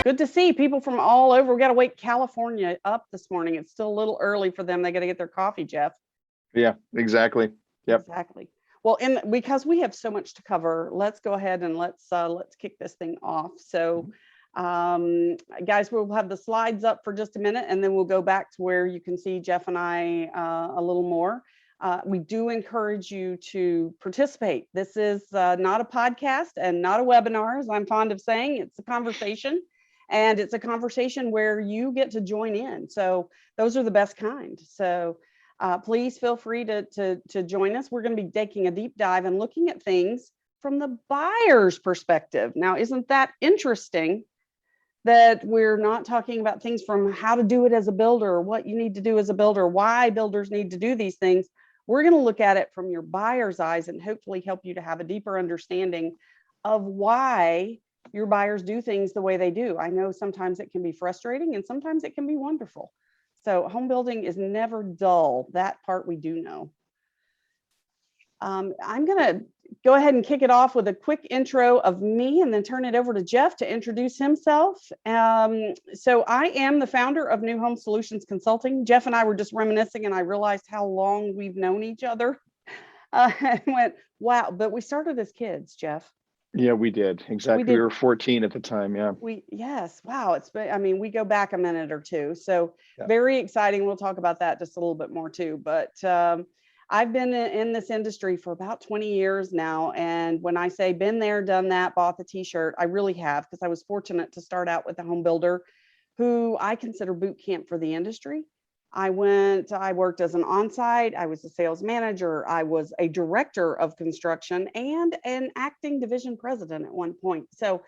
Good to see people from all over. We got to wake California up this morning. It's still a little early for them. They got to get their coffee, Jeff. Yeah, exactly. Yep. Exactly. Well, because we have so much to cover, let's go ahead and let's kick this thing off. So, guys, we'll have the slides up for just a minute, and then we'll go back to where you can see Jeff and I a little more. We do encourage you to participate. This is not a podcast and not a webinar, as I'm fond of saying. It's a conversation, and it's a conversation where you get to join in. So those are the best kind. So please feel free to join us. We're going to be taking a deep dive and looking at things from the buyer's perspective. Now, isn't that interesting that we're not talking about things from how to do it as a builder, or what you need to do as a builder, why builders need to do these things? We're going to look at it from your buyer's eyes and hopefully help you to have a deeper understanding of why your buyers do things the way they do. I know sometimes it can be frustrating and sometimes it can be wonderful. So home building is never dull. That part we do know. I'm going to go ahead and kick it off with a quick intro of me and then turn it over to Jeff to introduce himself. So I am the founder of New Home Solutions Consulting. Jeff and I were just reminiscing and I realized how long we've known each other. I went, wow, but we started as kids, Jeff. Yeah, we did. Exactly. We were 14 at the time. Yeah. Yes. Wow. We go back a minute or two. So yeah. Very exciting. We'll talk about that just a little bit more too. But I've been in this industry for about 20 years now. And when I say been there, done that, bought the t-shirt, I really have, because I was fortunate to start out with a home builder who I consider boot camp for the industry. I worked as an on-site, I was a sales manager, I was a director of construction and an acting division president at one point. So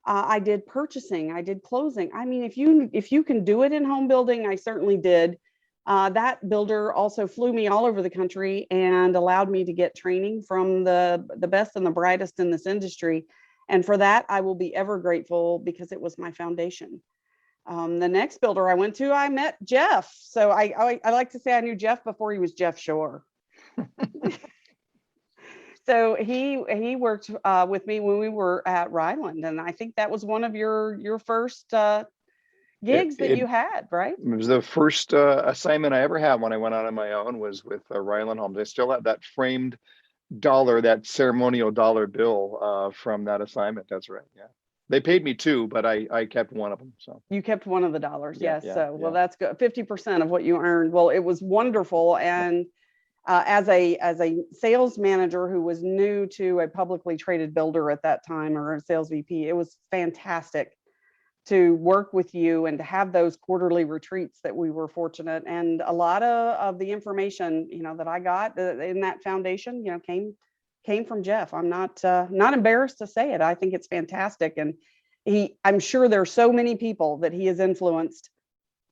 I did purchasing, I did closing. I mean, if you can do it in home building, I certainly did. That builder also flew me all over the country and allowed me to get training from the best and the brightest in this industry. And for that, I will be ever grateful because it was my foundation. The next builder I went to, I met Jeff. So I like to say I knew Jeff before he was Jeff Shore. So he worked with me when we were at Ryland, and I think that was one of your first gigs that you had, right? It was the first assignment I ever had when I went out on my own, was with Ryland Homes. I still have that framed dollar, that ceremonial dollar bill from that assignment. That's right. Yeah. They paid me two, but I kept one of them. So you kept one of the dollars. Yeah, yes. Yeah, so, well, that's good. 50% of what you earned. Well, it was wonderful. And as a sales manager who was new to a publicly traded builder at that time, or a sales VP, it was fantastic to work with you and to have those quarterly retreats that we were fortunate. And a lot of the information, that I got in that foundation, came from Jeff. I'm not embarrassed to say it. I think it's fantastic. And I'm sure there's so many people that he has influenced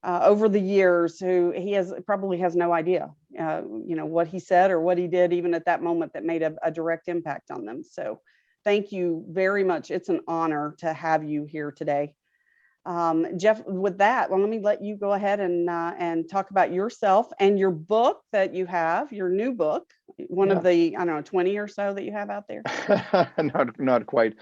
over the years who he probably has no idea, what he said or what he did, even at that moment, that made a direct impact on them. So thank you very much. It's an honor to have you here today. Jeff, with that, well, let me let you go ahead and talk about yourself and your book that you have, your new book, one of the, 20 or so that you have out there. Not quite.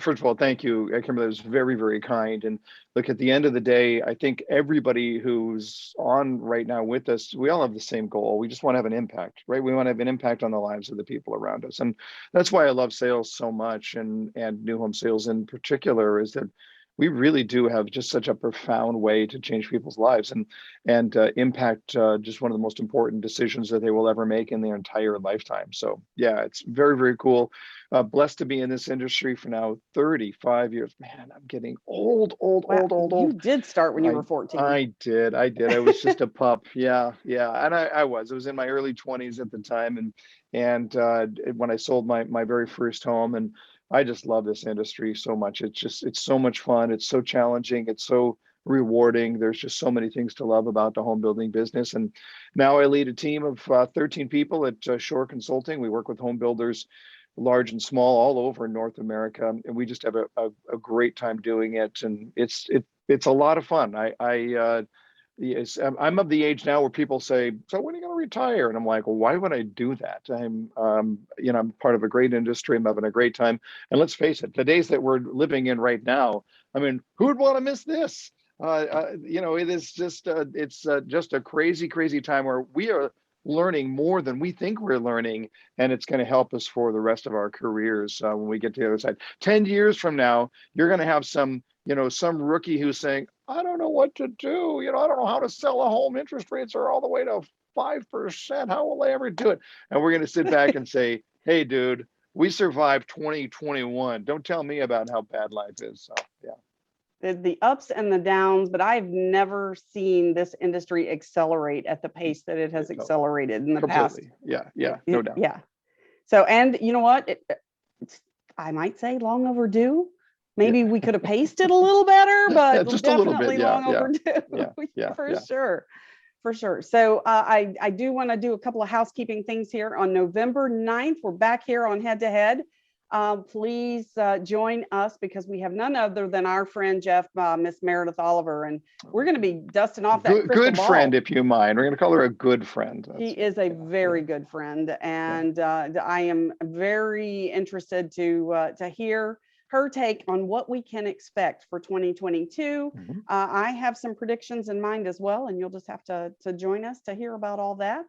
First of all, thank you, Kimberly. It was very, very kind. And look, at the end of the day, I think everybody who's on right now with us, we all have the same goal. We just want to have an impact, right? We want to have an impact on the lives of the people around us. And that's why I love sales so much, and new home sales in particular, is that we really do have just such a profound way to change people's lives and impact just one of the most important decisions that they will ever make in their entire lifetime. So yeah, it's very, very cool. Blessed to be in this industry for now 35 years. Man, I'm getting old. You did start when you were 14. I did. I was just a pup. Yeah. And I was in my early 20s at the time. And when I sold my very first home, and I just love this industry so much. It's so much fun. It's so challenging. It's so rewarding. There's just so many things to love about the home building business. And now I lead a team of 13 people at Shore Consulting. We work with home builders, large and small, all over North America. And we just have a great time doing it. And it's a lot of fun. Yes, I'm of the age now where people say, "So when are you going to retire?" And I'm like, "Well, why would I do that? I'm part of a great industry. I'm having a great time." And let's face it, the days that we're living in right now, I mean, who would want to miss this? It is just it's just a crazy, crazy time where we are learning more than we think we're learning, and it's going to help us for the rest of our careers when we get to the other side. 10 years from now, you're going to have some rookie who's saying, I don't know what to do. I don't know how to sell a home. Interest rates are all the way to 5%. How will I ever do it? And we're going to sit back and say, hey, dude, we survived 2021. Don't tell me about how bad life is. So, yeah. The ups and the downs, but I've never seen this industry accelerate at the pace that it has accelerated in the past. Yeah, no doubt. Yeah. So, and you know what? It's, I might say, long overdue. Maybe we could have paced it a little better, but just definitely a little bit. long overdue. For sure. So I do want to do a couple of housekeeping things here. On November 9th, we're back here on Head to Head. Please join us, because we have none other than our friend Jeff, Miss Meredith Oliver, and we're going to be dusting off that good ball. Friend, if you mind. We're going to call her a good friend. She is a very good friend, and I am very interested to hear her take on what we can expect for 2022. Mm-hmm. I have some predictions in mind as well, and you'll just have to join us to hear about all that.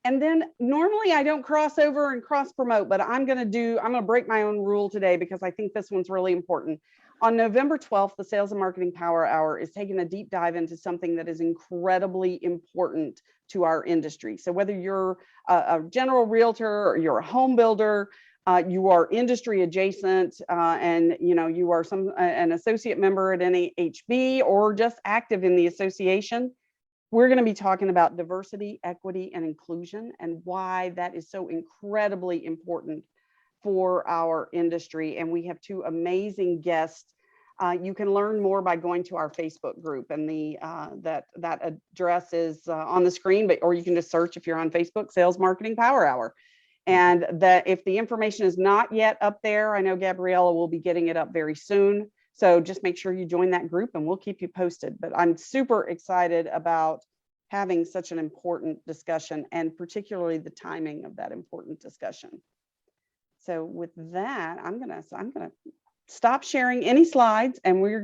And then normally I don't cross over and cross promote, but I'm going to break my own rule today, because I think this one's really important. On November 12th, the Sales and Marketing Power Hour is taking a deep dive into something that is incredibly important to our industry. So whether you're a general realtor, or you're a home builder, you are industry adjacent, and you are an associate member at NAHB, or just active in the association, we're going to be talking about diversity, equity, and inclusion, and why that is so incredibly important for our industry. And we have two amazing guests. You can learn more by going to our Facebook group, and that address is on the screen, or you can just search, if you're on Facebook, Sales Marketing Power Hour. And that if the information is not yet up there, I know Gabriella will be getting it up very soon. So just make sure you join that group, and we'll keep you posted. But I'm super excited about having such an important discussion, and particularly the timing of that important discussion. So with that, I'm gonna stop sharing any slides, and we're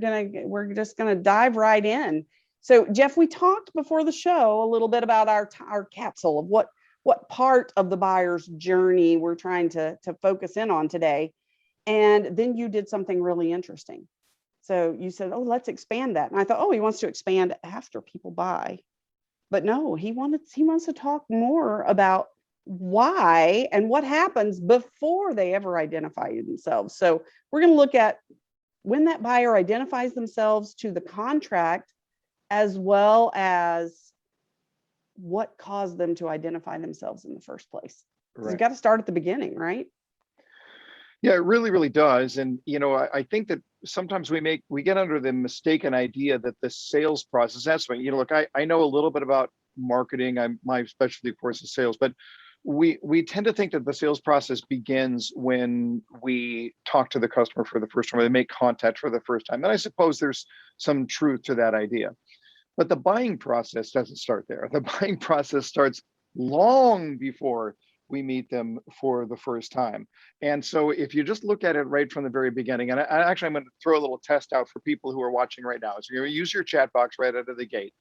just gonna dive right in. So Jeff, we talked before the show a little bit about our capsule of what part of the buyer's journey we're trying to focus in on today. And then you did something really interesting. So you said, oh, let's expand that. And I thought, oh, he wants to expand after people buy. But no, he wants to talk more about why and what happens before they ever identify themselves. So we're going to look at when that buyer identifies themselves to the contract, as well as what caused them to identify themselves in the first place. Right. You've got to start at the beginning, right? Yeah, it really, really does. And, I think that sometimes we get under the mistaken idea that the sales process, that's when, look, I know a little bit about marketing. My specialty, of course, is sales, but we tend to think that the sales process begins when we talk to the customer for the first time, or they make contact for the first time. And I suppose there's some truth to that idea. But the buying process doesn't start there. The buying process starts long before we meet them for the first time. And so if you just look at it right from the very beginning, and I'm going to throw a little test out for people who are watching right now. So you're going to use your chat box right out of the gate.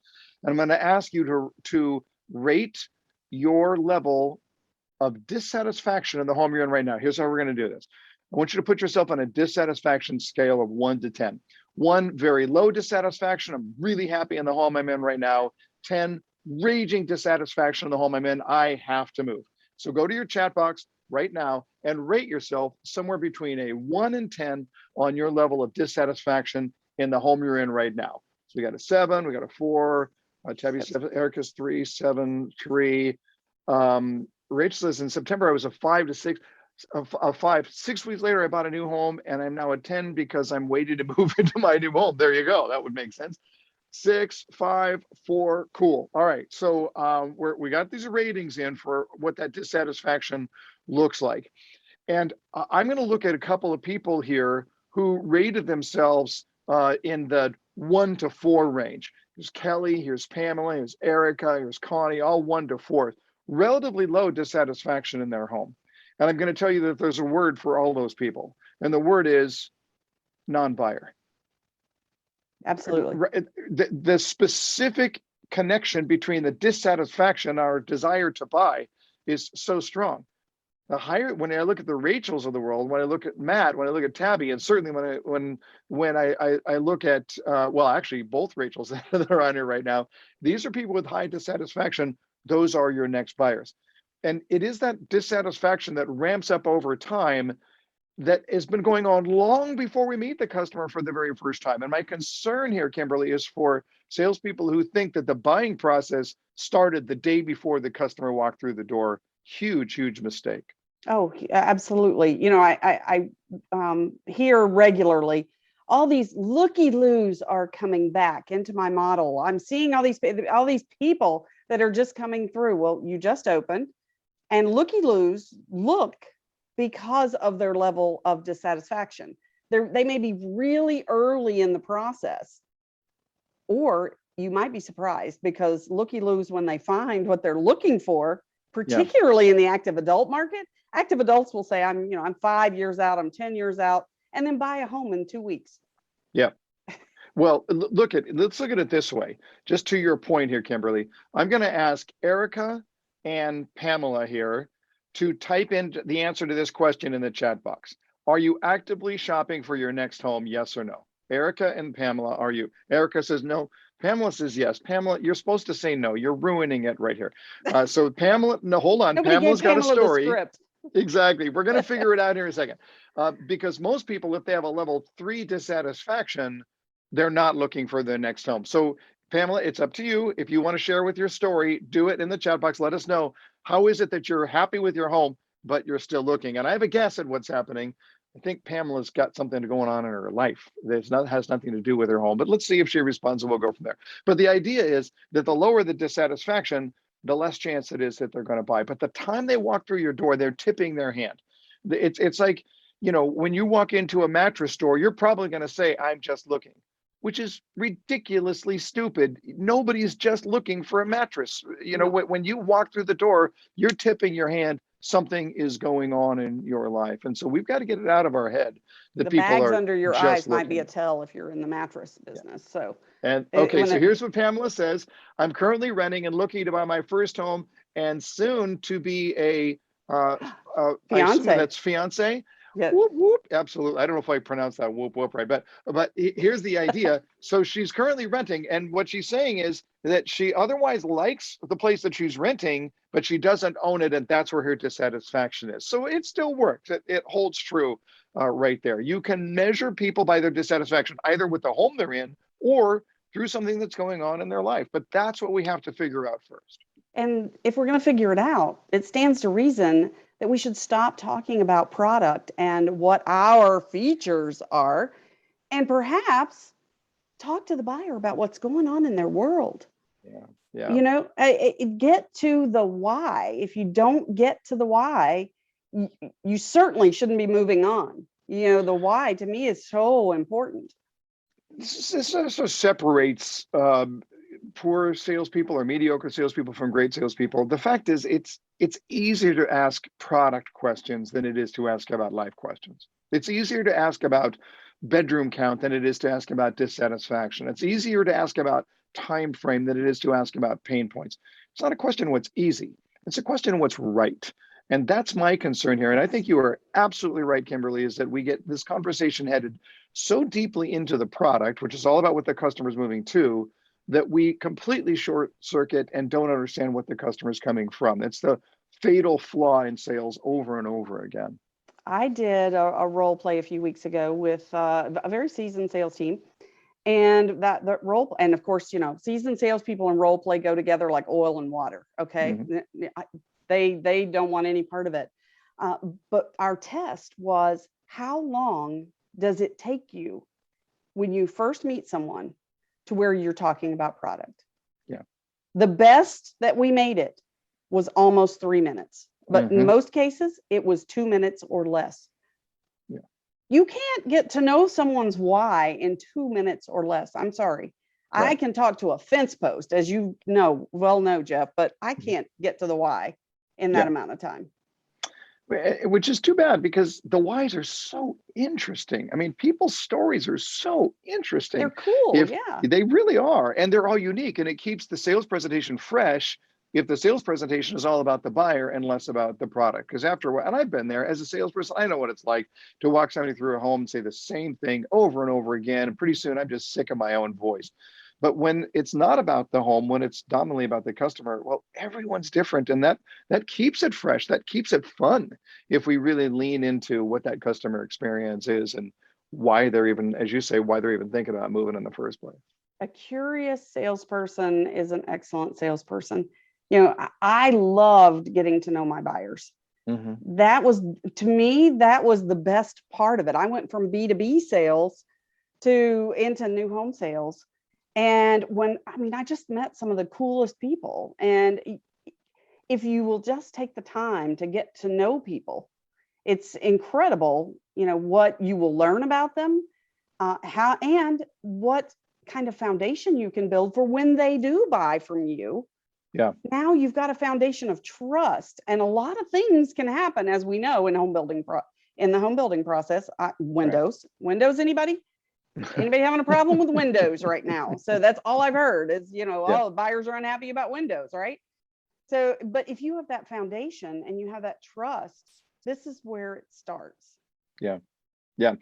And I'm going to ask you to rate your level of dissatisfaction in the home you're in right now. Here's how we're going to do this. I want you to put yourself on a dissatisfaction scale of 1 to 10. 1, very low dissatisfaction. I'm really happy in the home I'm in right now. 10, raging dissatisfaction in the home I'm in. I have to move. So go to your chat box right now and rate yourself somewhere between a 1 and 10 on your level of dissatisfaction in the home you're in right now. So we got a 7, we got a 4, Tabby's 7, Erica's 3, 7, 3. Rachel says in September I was a 5 to 6. A 5. 6 weeks later, I bought a new home, and I'm now a 10 because I'm waiting to move into my new home. There you go. That would make sense. 6, 5, 4. Cool. All right. So we got these ratings in for what that dissatisfaction looks like. And I'm going to look at a couple of people here who rated themselves in the 1 to 4 range. Here's Kelly, here's Pamela, here's Erica, here's Connie, all 1 to 4. Relatively low dissatisfaction in their home. And I'm going to tell you that there's a word for all those people. And the word is non-buyer. Absolutely. The specific connection between the dissatisfaction, our desire to buy, is so strong. The higher, when I look at the Rachels of the world, when I look at Matt, when I look at Tabby, and certainly when I look at well, actually both Rachels that are on here right now, these are people with high dissatisfaction. Those are your next buyers, and it is that dissatisfaction that ramps up over time, that has been going on long before we meet the customer for the very first time. And my concern here, Kimberly, is for salespeople who think that the buying process started the day before the customer walked through the door. Huge, huge mistake. Oh, absolutely. You know, I hear regularly, all these Looky Loos are coming back into my model. I'm seeing all these people that are just coming through. Well, you just opened, and Looky Loos look, because of their level of dissatisfaction. They may be really early in the process, or you might be surprised, because Looky Loos, when they find what they're looking for, particularly in the active adult market, active adults will say, I'm 5 years out, I'm 10 years out, and then buy a home in 2 weeks. Yeah. Well, let's look at it this way. Just to your point here, Kimberly, I'm going to ask Erica and Pamela here to type in the answer to this question in the chat box. Are you actively shopping for your next home? Yes or no? Erica and Pamela, are you? Erica says no. Pamela says yes. Pamela, you're supposed to say no. You're ruining it right here. So Pamela, no, hold on. Nobody Pamela's gave Pamela got a story. The script. Exactly. We're going to figure it out here in a second. Because most people, if they have a level 3 dissatisfaction, they're not looking for their next home. So Pamela, it's up to you. If you want to share with your story, do it in the chat box. Let us know. How is it that you're happy with your home, but you're still looking? And I have a guess at what's happening. I think Pamela's got something going on in her life that has nothing to do with her home, but let's see if she responds and we'll go from there. But the idea is that the lower the dissatisfaction, the less chance it is that they're going to buy. But the time they walk through your door, they're tipping their hand. It's like, when you walk into a mattress store, you're probably going to say, I'm just looking, which is ridiculously stupid. Nobody's just looking for a mattress. When you walk through the door, you're tipping your hand. Something is going on in your life. And so we've got to get it out of our head that The people bags are under your just eyes might looking. be a tell if you're in the mattress business. So, and okay, so here's what Pamela says. I'm currently renting and looking to buy my first home and soon to be a I assume that's fiance. Yeah. Whoop, whoop. Absolutely. I don't know if I pronounced that whoop, whoop right, but here's the idea. So she's currently renting, and what she's saying is that she otherwise likes the place that she's renting, but she doesn't own it, and that's where her dissatisfaction is. So it still works. It holds true right there. You can measure people by their dissatisfaction, either with the home they're in or through something that's going on in their life. But that's what we have to figure out first. And if we're going to figure it out, it stands to reason that we should stop talking about product and what our features are, and perhaps talk to the buyer about what's going on in their world. Yeah. Get to the why. If you don't get to the why, you certainly shouldn't be moving on. The why to me is so important. This also separates poor salespeople or mediocre salespeople from great salespeople. The fact is, it's easier to ask product questions than it is to ask about life questions. It's easier to ask about bedroom count than it is to ask about dissatisfaction. It's easier to ask about time frame than it is to ask about pain points. It's not a question of what's easy. It's a question of what's right. And that's my concern here. And I think you are absolutely right, Kimberly, is that we get this conversation headed so deeply into the product, which is all about what the customer's moving to, that we completely short circuit and don't understand what the customer is coming from. It's the fatal flaw in sales over and over again. I did a role play a few weeks ago with a very seasoned sales team. And that role, and of course, seasoned salespeople and role play go together like oil and water. Okay. Mm-hmm. They don't want any part of it. But our test was, how long does it take you when you first meet someone to where you're talking about product? Yeah. The best that we made it was almost 3 minutes, but Mm-hmm. in most cases it was 2 minutes or less. Yeah. You can't get to know someone's why in 2 minutes or less. I'm sorry. Right. I can talk to a fence post, as you know, Jeff, but I can't get to the why in that amount of time. Which is too bad because the whys are so interesting. I mean, people's stories are so They're interesting. cool. If Yeah. they really are, and they're all unique, and it keeps the sales presentation fresh. If the sales presentation is all about the buyer and less about the product, because after a while, and I've been there as a salesperson, I know what it's like to walk somebody through a home and say the same thing over and over again, and pretty soon I'm just sick of my own voice. But when it's not about the home, when it's dominantly about the customer, well, everyone's different, and that keeps it fresh. That keeps it fun if we really lean into what that customer experience is and why they're even, as you say, why they're even thinking about moving in the first place. A curious salesperson is an excellent salesperson. You know, I loved getting to know my buyers. Mm-hmm. That was, to me, that was the best part of it. I went from B2B sales to into new home sales. And I just met some of the coolest people. And if you will just take the time to get to know people, it's incredible, what you will learn about them, how and what kind of foundation you can build for when they do buy from you. Yeah. Now you've got a foundation of trust, and a lot of things can happen, as we know, in the home building process. Windows, anybody having a problem with windows right now? So that's all I've heard is, Yeah. buyers are unhappy about windows, right? So, but if you have that foundation and you have that trust, this is where it starts. Yeah. Yeah.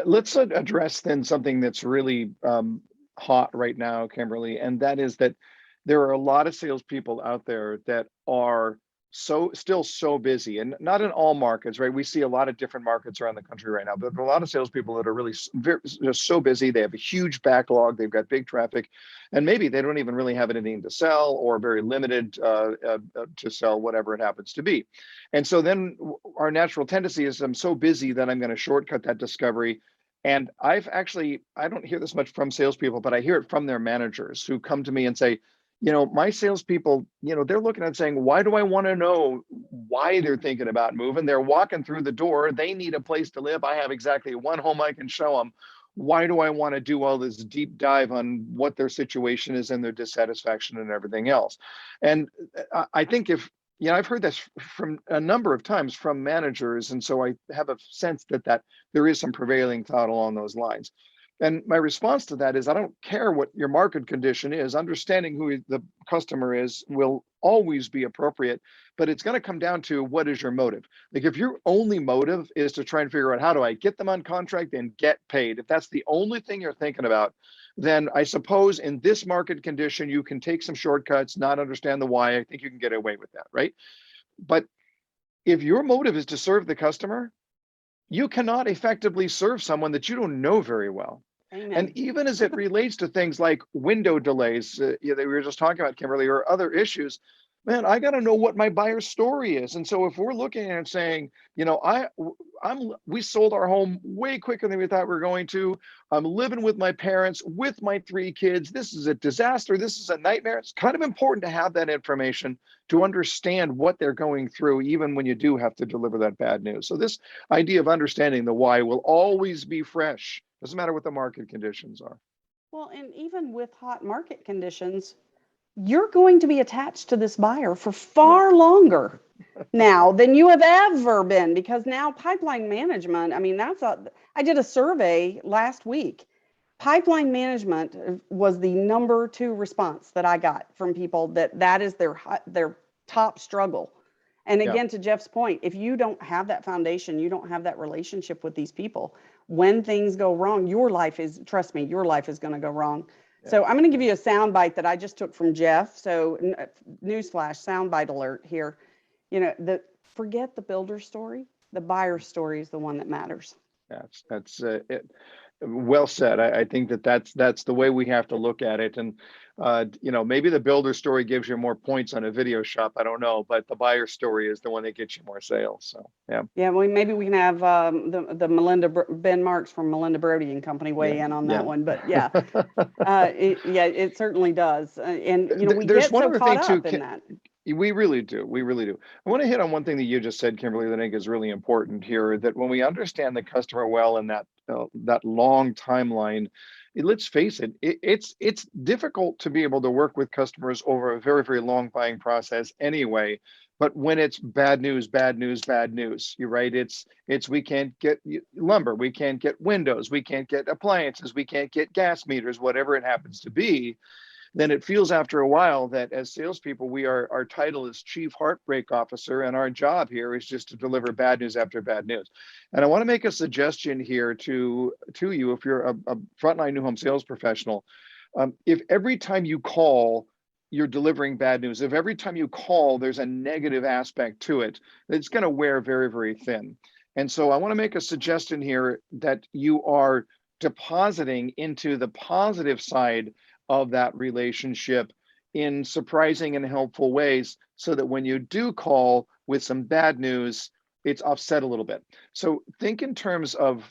Let's address then something that's really hot right now, Kimberly, and that is that there are a lot of salespeople out there that are still so busy, and not in all markets, right? We see a lot of different markets around the country right now, but there are a lot of salespeople that are really just so busy. They have a huge backlog. They've got big traffic, and maybe they don't even really have anything to sell, or very limited to sell, whatever it happens to be. And so then our natural tendency is, I'm so busy that I'm going to shortcut that discovery. And I don't hear this much from salespeople, but I hear it from their managers who come to me and say, my salespeople, they're looking at saying, why do I want to know why they're thinking about moving? They're walking through the door. They need a place to live. I have exactly one home I can show them. Why do I want to do all this deep dive on what their situation is and their dissatisfaction and everything else? And I think I've heard this from a number of times from managers. And so I have a sense that there is some prevailing thought along those lines. And my response to that is, I don't care what your market condition is. Understanding who the customer is will always be appropriate, but it's going to come down to, what is your motive? Like, if your only motive is to try and figure out, how do I get them on contract and get paid? If that's the only thing you're thinking about, then I suppose in this market condition, you can take some shortcuts, not understand the why. I think you can get away with that, right? But if your motive is to serve the customer, you cannot effectively serve someone that you don't know very well. Amen. And even as it relates to things like window delays that we were just talking about, Kimberly, or other issues, man, I got to know what my buyer's story is. And so if we're looking at saying, we sold our home way quicker than we thought we were going to. I'm living with my parents, with my 3 kids. This is a disaster. This is a nightmare. It's kind of important to have that information to understand what they're going through, even when you do have to deliver that bad news. So this idea of understanding the why will always be fresh. Doesn't matter what the market conditions are. Well, and even with hot market conditions, you're going to be attached to this buyer for far longer now than you have ever been, because now pipeline management, I did a survey last week. Pipeline management was the number 2 response that I got from people, that is their top struggle. And again, to Jeff's point, if you don't have that foundation, you don't have that relationship with these people, when things go wrong, trust me, your life is going to go wrong. Yeah. So I'm going to give you a soundbite that I just took from Jeff. So newsflash, soundbite alert here. Forget the builder story. The buyer story is the one that matters. That's it. Well said. I think that's the way we have to look at it. And maybe the builder story gives you more points on a video shop. I don't know, but the buyer story is the one that gets you more sales. So yeah. Yeah. Well, maybe we can have the Ben Marks from Melinda Brody and Company weigh in on that one. But yeah, it certainly does. And we get so caught up in that. We really do. We really do. I want to hit on one thing that you just said, Kimberly, that I think is really important here, that when we understand the customer well and that long timeline, let's face it, it's difficult to be able to work with customers over a very, very long buying process anyway. But when it's bad news, bad news, bad news, you're right. It's we can't get lumber, we can't get windows, we can't get appliances, we can't get gas meters, whatever it happens to be. Then it feels after a while that as salespeople, our title is Chief Heartbreak Officer, and our job here is just to deliver bad news after bad news. And I want to make a suggestion here to you, if you're a frontline new home sales professional, if every time you call, you're delivering bad news, if every time you call, there's a negative aspect to it, it's going to wear very, very thin. And so I want to make a suggestion here that you are depositing into the positive side of that relationship in surprising and helpful ways, so that when you do call with some bad news, it's offset a little bit. So think in terms of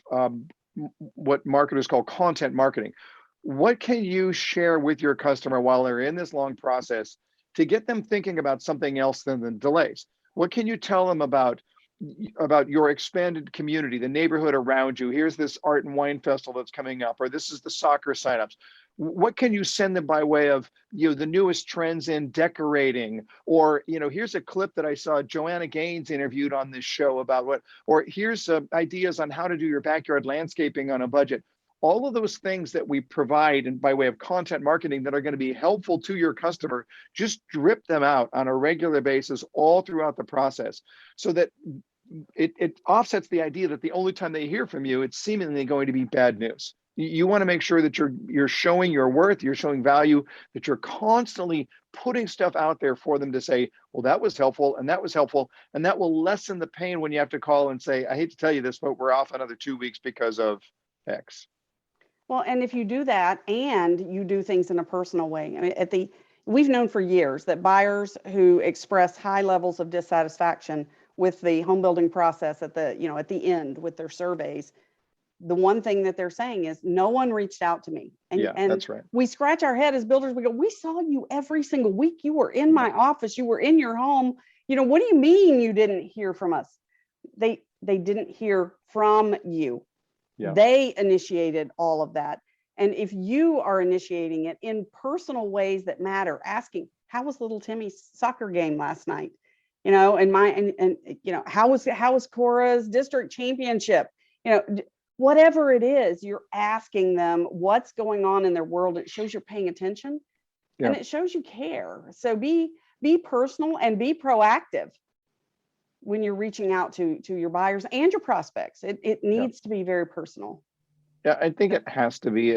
what marketers call content marketing. What can you share with your customer while they're in this long process to get them thinking about something else than the delays? What can you tell them about your expanded community, the neighborhood around you? Here's this art and wine festival that's coming up, or this is the soccer signups. What can you send them by way of, the newest trends in decorating? Or, here's a clip that I saw Joanna Gaines interviewed on this show about what, or here's ideas on how to do your backyard landscaping on a budget. All of those things that we provide and by way of content marketing that are going to be helpful to your customer, just drip them out on a regular basis all throughout the process, so that it offsets the idea that the only time they hear from you, it's seemingly going to be bad news. You want to make sure that you're showing your worth, you're showing value, that you're constantly putting stuff out there for them to say, well, that was helpful, and that was helpful, and that will lessen the pain when you have to call and say, I hate to tell you this, but we're off another 2 weeks because of X. Well, and if you do that and you do things in a personal way, I mean, we've known for years that buyers who express high levels of dissatisfaction with the home building process at the end with their surveys, the one thing that they're saying is, no one reached out to me. And, yeah, that's right. We scratch our head as builders. We go, we saw you every single week. You were in my office. You were in your home. What do you mean you didn't hear from us? They didn't hear from you. Yeah. They initiated all of that. And if you are initiating it in personal ways that matter, asking, how was little Timmy's soccer game last night? How was Cora's district championship? Whatever it is, you're asking them what's going on in their world. It shows you're paying attention, and it shows you care. So be personal and be proactive when you're reaching out to your buyers and your prospects. It needs to be very personal. Yeah, I think it has to be.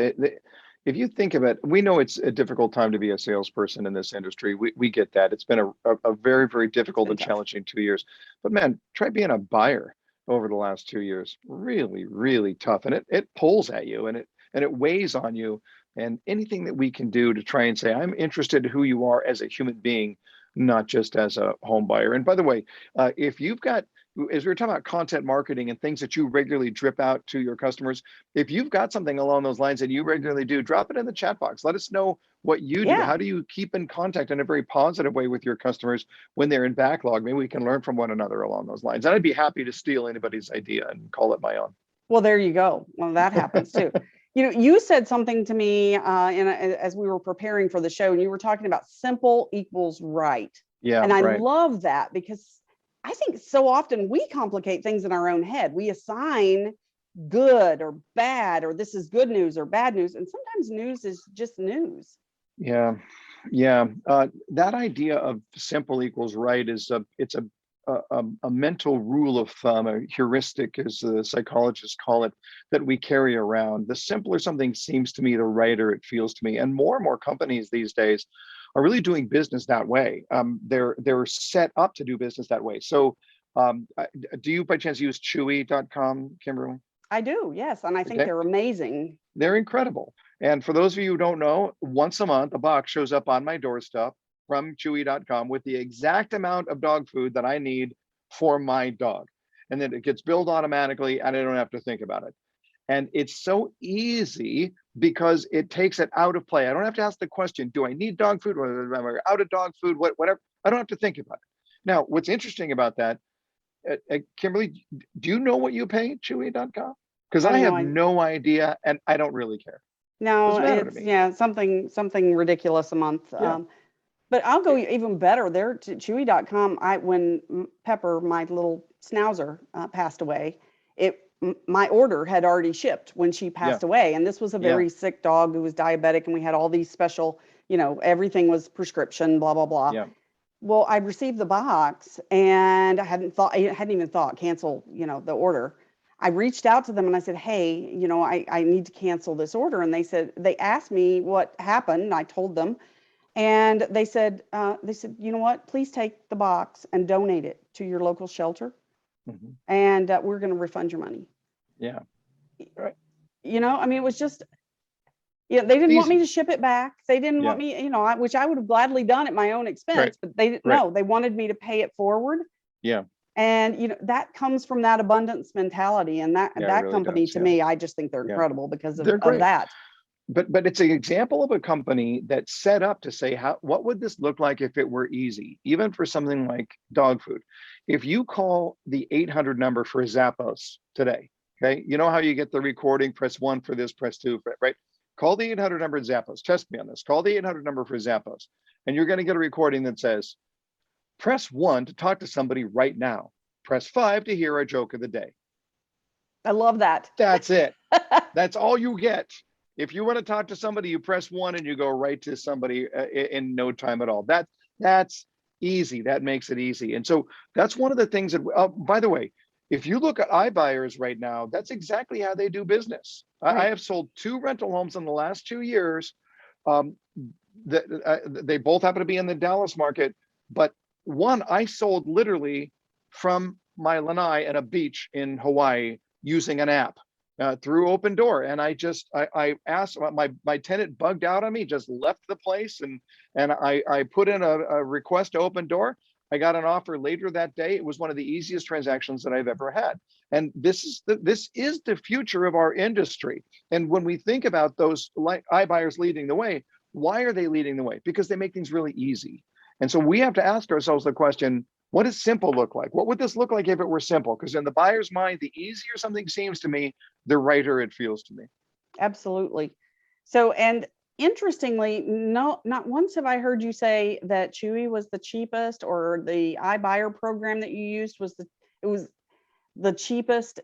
If you think of it, we know it's a difficult time to be a salesperson in this industry. We get that. It's been a very, very difficult and challenging 2 years. But man, try being a buyer over the last 2 years. Really, really tough. And it pulls at you, and it weighs on you. And anything that we can do to try and say, I'm interested in who you are as a human being, not just as a home buyer. And by the way, if you've got, as we were talking about content marketing and things that you regularly drip out to your customers, if you've got something along those lines that you regularly do, drop it in the chat box. Let us know what you do. How do you keep in contact in a very positive way with your customers when they're in backlog? Maybe we can learn from one another along those lines. And I'd be happy to steal anybody's idea and call it my own. Well, there you go. Well, that happens too. You said something to me as we were preparing for the show, and you were talking about simple equals right. Yeah. And I love that, because I think so often we complicate things in our own head. We assign good or bad, or this is good news or bad news. And sometimes news is just news. Yeah. That idea of simple equals right is it's a mental rule of thumb, a heuristic, as the psychologists call it, that we carry around. The simpler something seems to me, the righter it feels to me. And more companies these days are really doing business that way. They're set up to do business that way. So do you by chance use Chewy.com, Kimberly? I do, yes. And I think they're amazing. They're incredible. And for those of you who don't know, once a month, a box shows up on my doorstep from Chewy.com with the exact amount of dog food that I need for my dog. And then it gets billed automatically, and I don't have to think about it. And it's so easy because it takes it out of play. I don't have to ask the question, do I need dog food? Or am I out of dog food? Whatever. I don't have to think about it. Now, what's interesting about that, Kimberly, do you know what you pay Chewy.com? Because I have no idea, and I don't really care. No, it's something ridiculous a month. But I'll go even better. There to Chewy.com. When Pepper, my little schnauzer, passed away, my order had already shipped when she Yeah, passed away. And this was a yeah, very sick dog who was diabetic, and we had all these special, everything was prescription, blah, blah, blah. yeah. Well, I received the box and I hadn't even thought cancel, the order. I reached out to them and I said, hey, I need to cancel this order. And they asked me what happened. And I told them, and they said, you know what, please take the box and donate it to your local shelter. Mhm. And we're going to refund your money. Yeah. Right. I mean, it was just, they didn't want me Easy. to ship it back. They didn't Yeah. want me, which I would have gladly done at my own expense, Right. but they didn't Right. know. They wanted me to pay it forward. Yeah. And, that comes from that abundance mentality. And that Yeah, it that really company, does. to Yeah. me, I just think they're Yeah. incredible because They're of great. that. But it's an example of a company that's set up to say, what would this look like if it were easy, even for something like dog food? If you call the 800 number for Zappos today, okay, you know how you get the recording, press 1 for this, press 2 for it, right? Call the 800 number at Zappos. Test me on this. Call the 800 number for Zappos, and you're going to get a recording that says, press 1 to talk to somebody right now. Press 5 to hear a joke of the day. I love that. That's it. That's all you get. If you want to talk to somebody, you press 1 and you go right to somebody in no time at all. That's easy. That makes it easy. And so that's one of the things that, by the way, if you look at iBuyers right now, that's exactly how they do business. I Right. have sold 2 rental homes in the last 2 years. They both happen to be in the Dallas market, but one I sold literally from my lanai at a beach in Hawaii using an app. Through Open Door, and I asked, my tenant bugged out on me, just left the place, and I put in a request to Open Door. I got an offer later that day. It was one of the easiest transactions that I've ever had, and this is the future of our industry. And when we think about those like iBuyers leading the way, why are they leading the way? Because they make things really easy. And so we have to ask ourselves the question, what does simple look like? What would this look like if it were simple? Because in the buyer's mind, the easier something seems to me, the righter it feels to me. Absolutely. So, and interestingly, no, not once have I heard you say that Chewy was the cheapest, or the iBuyer program that you used was the cheapest.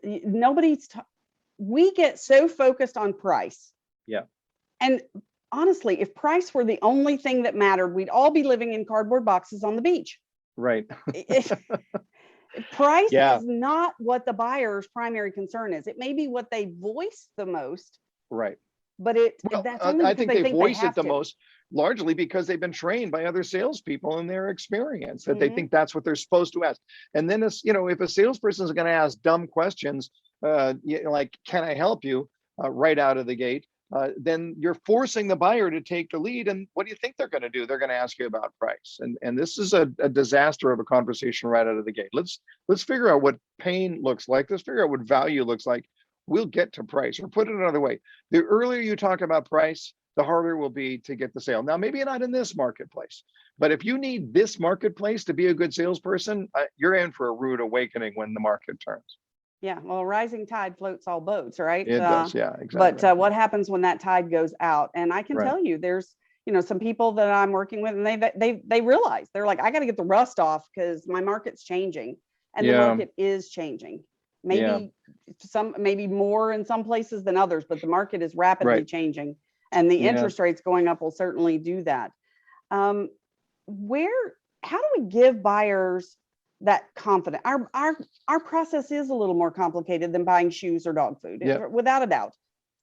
We get so focused on price. Yeah. And honestly, if price were the only thing that mattered, we'd all be living in cardboard boxes on the beach. Right. Price Yeah. is not what the buyer's primary concern is. It may be what they voice the most, Right. but that's only I because think they voice they have it the to. most, largely because they've been trained by other salespeople in their experience, that they Mhm. think that's what they're supposed to ask. And then if a salesperson is going to ask dumb questions, like, can I help you, right out of the gate, then you're forcing the buyer to take the lead. And what do you think they're going to do? They're going to ask you about price. And this is a disaster of a conversation right out of the gate. Let's figure out what pain looks like. Let's figure out what value looks like. We'll get to price. Or put it another way, the earlier you talk about price, the harder it will be to get the sale. Now, maybe not in this marketplace, but if you need this marketplace to be a good salesperson, you're in for a rude awakening when the market turns. Yeah, well, rising tide floats all boats, right? It does, yeah, exactly. But what happens when that tide goes out? And I can Right. tell you, there's some people that I'm working with, and they realize, they're like, I got to get the rust off because my market's changing, and the Yeah. market is changing. Yeah. Maybe more in some places than others, but the market is rapidly Right. changing, and the Yeah. interest rates going up will certainly do that. How do we give buyers that confidence? Our process is a little more complicated than buying shoes or dog food, Yeah. without a doubt.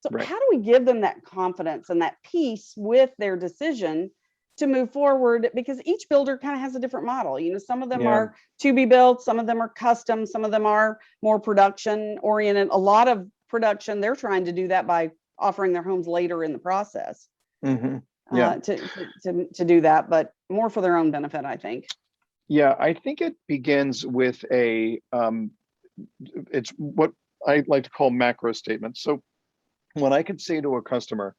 So Right. how do we give them that confidence and that peace with their decision to move forward? Because each builder kind of has a different model. Some of them Yeah. are to be built, some of them are custom, some of them are more production oriented. A lot of production, they're trying to do that by offering their homes later in the process. Mm-hmm. Yeah. To do that, but more for their own benefit, I think. Yeah, I think it begins with it's what I like to call macro statements. So when I can say to a customer,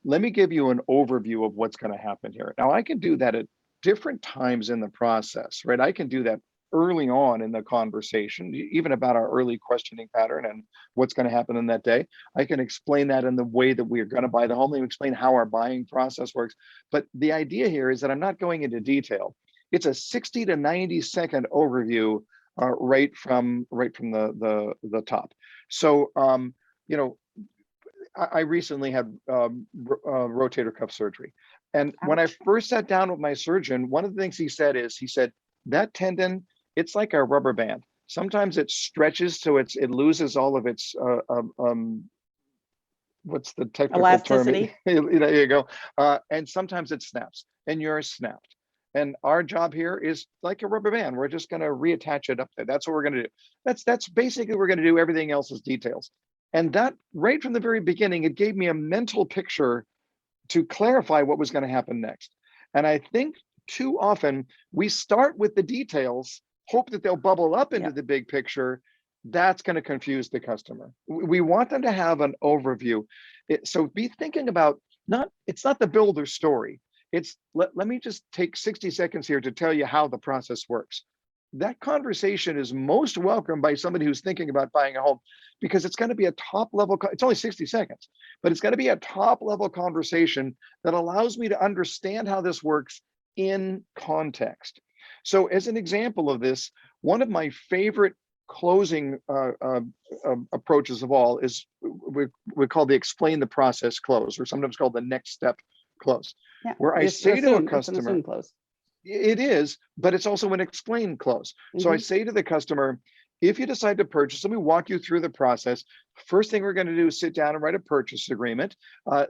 let me give you an overview of what's going to happen here. Now, I can do that at different times in the process, right? I can do that early on in the conversation, even about our early questioning pattern and what's going to happen in that day. I can explain that in the way that we are going to buy the home, and explain how our buying process works. But the idea here is that I'm not going into detail. It's a 60 to 90-second overview right from the top. So you know, I recently had rotator cuff surgery. And when I first sat down with my surgeon, one of the things he said, that tendon, it's like a rubber band. Sometimes it stretches so it loses all of its, what's the technical elasticity term? There you go. And sometimes it snaps, and yours snapped. And our job here is like a rubber band. We're just going to reattach it up there. That's what we're going to do. That's basically, we're going to do everything else as details. And that, right from the very beginning, it gave me a mental picture to clarify what was going to happen next. And I think too often we start with the details, hope that they'll bubble up into the big picture. That's going to confuse the customer. We want them to have an overview. So be thinking about, it's not the builder story. It's let me just take 60 seconds here to tell you how the process works. That conversation is most welcome by somebody who's thinking about buying a home, because it's going to be a top level, it's only 60 seconds, but it's going to be a top level conversation that allows me to understand how this works in context. So as an example of this, one of my favorite closing approaches of all is we call the explain the process close, or sometimes called the next step close, where I say to a customer, it is, but it's also an explain close. So I say to the customer, if you decide to purchase, let me walk you through the process. First thing we're going to do is sit down and write a purchase agreement.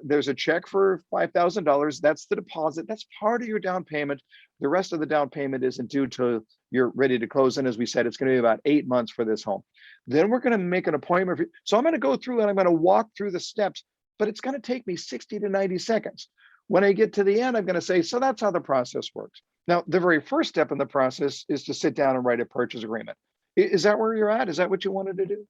There's a check for $5,000. That's the deposit. That's part of your down payment. The rest of the down payment isn't due till you're ready to close. And as we said, it's going to be about 8 months for this home. Then we're going to make an appointment. So I'm going to go through and I'm going to walk through the steps, but it's going to take me 60 to 90 seconds. When I get to the end, I'm going to say, so that's how the process works. Now, the very first step in the process is to sit down and write a purchase agreement. Is that where you're at? Is that what you wanted to do?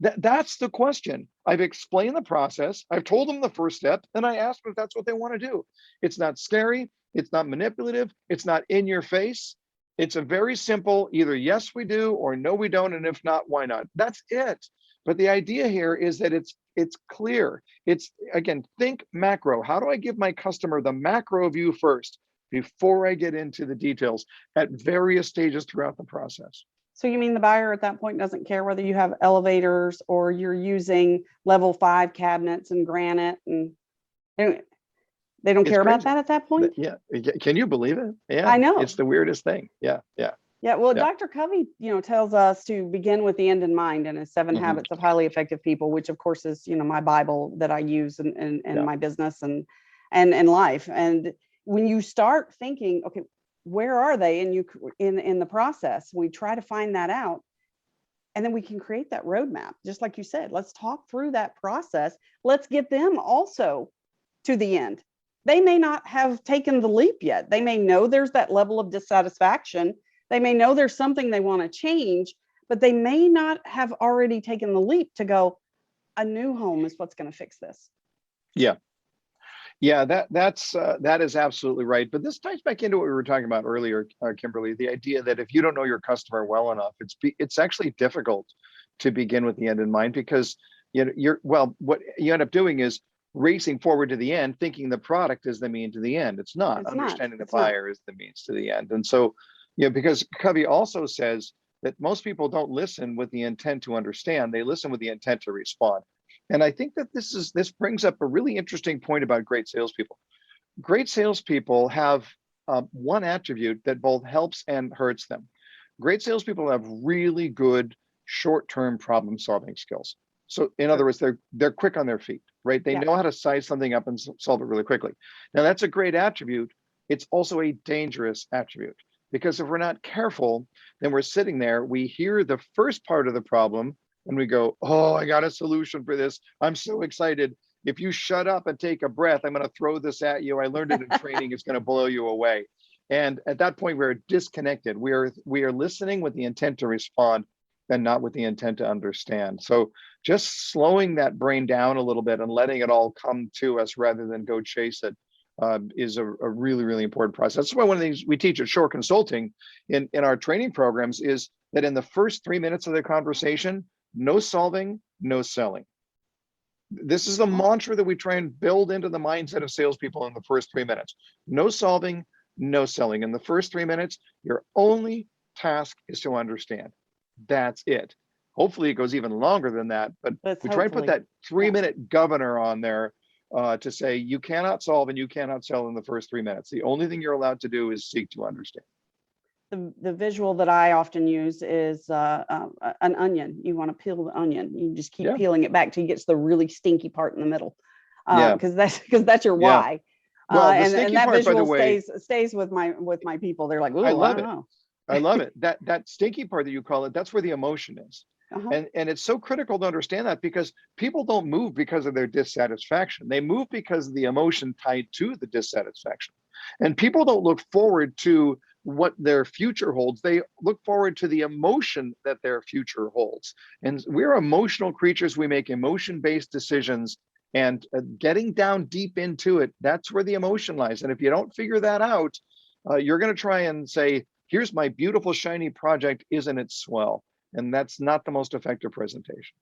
That's the question. I've explained the process. I've told them the first step, and I asked them if that's what they want to do. It's not scary. It's not manipulative. It's not in your face. It's a very simple, either yes, we do, or no, we don't. And if not, why not? That's it. But the idea here is that it's clear. It's, again, think macro. How do I give my customer the macro view first before I get into the details at various stages throughout the process? So you mean the buyer at that point doesn't care whether you have elevators or you're using level 5 cabinets and granite, and they don't care about that at that point? Yeah. Can you believe it? Yeah. I know. It's the weirdest thing. Yeah. Well, Dr. Covey, tells us to begin with the end in mind, and his 7 habits of highly effective people, which of course is, my Bible that I use in my business and life. And when you start thinking, okay, where are they? And you in the process, we try to find that out. And then we can create that roadmap. Just like you said, let's talk through that process. Let's get them also to the end. They may not have taken the leap yet. They may know there's that level of dissatisfaction. They may know there's something they want to change, but they may not have already taken the leap to go, a new home is what's going to fix this. Yeah, that is absolutely right. But this ties back into what we were talking about earlier, Kimberly, the idea that if you don't know your customer well enough, it's actually difficult to begin with the end in mind, because what you end up doing is racing forward to the end, thinking the product is the mean to the end. It's not. Understanding the buyer is the means to the end. And so, because Covey also says that most people don't listen with the intent to understand, they listen with the intent to respond. And I think that this brings up a really interesting point about great salespeople. Great salespeople have one attribute that both helps and hurts them. Great salespeople have really good short-term problem-solving skills. So in other words, they're quick on their feet, right? They know how to size something up and solve it really quickly. Now that's a great attribute. It's also a dangerous attribute, because if we're not careful, then we're sitting there, we hear the first part of the problem, and we go, oh, I got a solution for this. I'm so excited. If you shut up and take a breath, I'm going to throw this at you. I learned it in training. It's going to blow you away. And at that point, we're disconnected. We are listening with the intent to respond and not with the intent to understand. So just slowing that brain down a little bit and letting it all come to us rather than go chase it is a really, really important process. That's why one of the things we teach at Shore Consulting in our training programs is that in the first 3 minutes of the conversation, no solving, no selling. This is the mantra that we try and build into the mindset of salespeople in the first 3 minutes. No solving, no selling. In the first 3 minutes, your only task is to understand. That's it. Hopefully it goes even longer than that, but we try and put that 3-minute governor on there to say you cannot solve and you cannot sell in the first 3 minutes. The only thing you're allowed to do is seek to understand. The visual that I often use is an onion. You want to peel the onion. You just keep peeling it back till you get to the really stinky part in the middle, because that's your why. Well, and that part, visual stays with my people. They're like, ooh, I love it. I love it. That stinky part that you call it, that's where the emotion is. And it's so critical to understand that, because people don't move because of their dissatisfaction. They move because of the emotion tied to the dissatisfaction. And people don't look forward to what their future holds. They look forward to the emotion that their future holds. And we're emotional creatures. We make emotion-based decisions, and getting down deep into it, that's where the emotion lies. And if you don't figure that out, you're going to try and say, here's my beautiful shiny project, isn't it swell? And that's not the most effective presentation.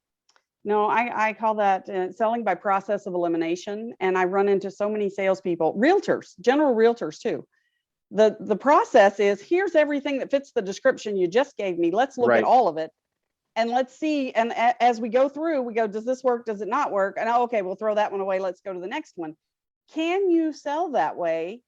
No, I call that selling by process of elimination. And I run into so many salespeople, realtors, general realtors too. The process is, here's everything that fits the description you just gave me. Let's look at all of it and let's see. And as we go through, we go, does this work? Does it not work? And okay, we'll throw that one away. Let's go to the next one. Can you sell that way?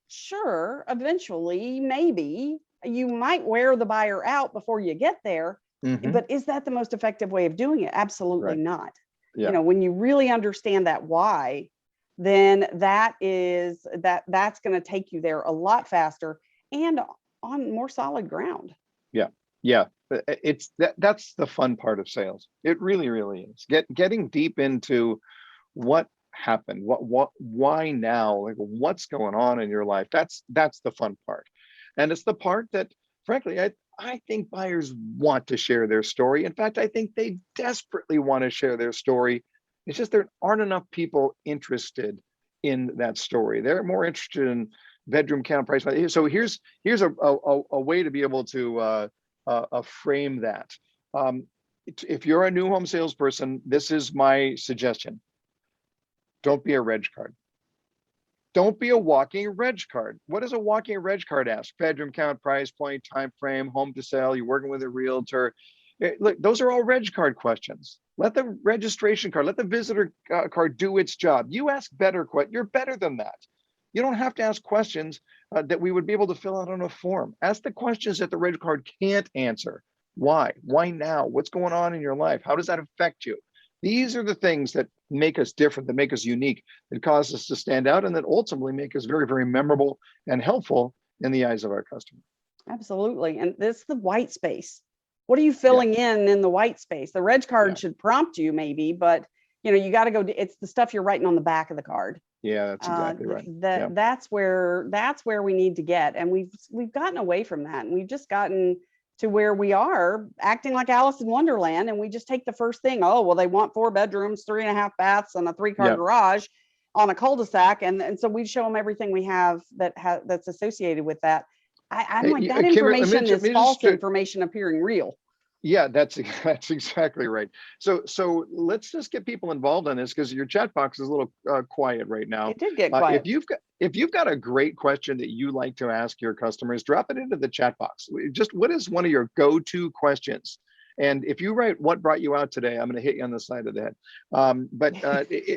Sure. Eventually, maybe you might wear the buyer out before you get there. But is that the most effective way of doing it? Absolutely not. You know, when you really understand that why, then that's going to take you there a lot faster and on more solid ground. Yeah. That's the fun part of sales. It really, really is. Getting deep into what happened, why now, like what's going on in your life. That's the fun part. And it's the part that, frankly, I think buyers want to share their story. In fact, I think they desperately want to share their story. It's just there aren't enough people interested in that story. They're more interested in bedroom count, price. So here's a way to be able to frame that. If you're a new home salesperson, this is my suggestion. Don't be a reg card. Don't be a walking reg card. What does a walking reg card ask? Bedroom count, price point, time frame, home to sell, you're working with a realtor. Look, those are all reg card questions. Let the registration card, let the visitor card do its job. You ask better questions. You're better than that. You don't have to ask questions that we would be able to fill out on a form. Ask the questions that the reg card can't answer. Why? Why now? What's going on in your life? How does that affect you? These are the things that make us different, that make us unique, that cause us to stand out, and that ultimately make us very, very memorable and helpful in the eyes of our customer. Absolutely. And this is the white space. What are you filling in the white space? The reg card should prompt you maybe, but you got to go, it's the stuff you're writing on the back of the card. Yeah, that's exactly right. That's where we need to get. And we've gotten away from that. And we've just gotten to where we are acting like Alice in Wonderland, and we just take the first thing. Oh, well, they want 4 bedrooms, 3.5 baths, and a 3-car garage on a cul-de-sac, and so we show them everything we have that's associated with that. I'm like, that information is false information appearing real. Yeah, that's exactly right. So let's just get people involved on this, because your chat box is a little quiet right now. It did get quiet. If you've got a great question that you like to ask your customers, drop it into the chat box. Just what is one of your go-to questions? And if you write what brought you out today, I'm going to hit you on the side of the head. But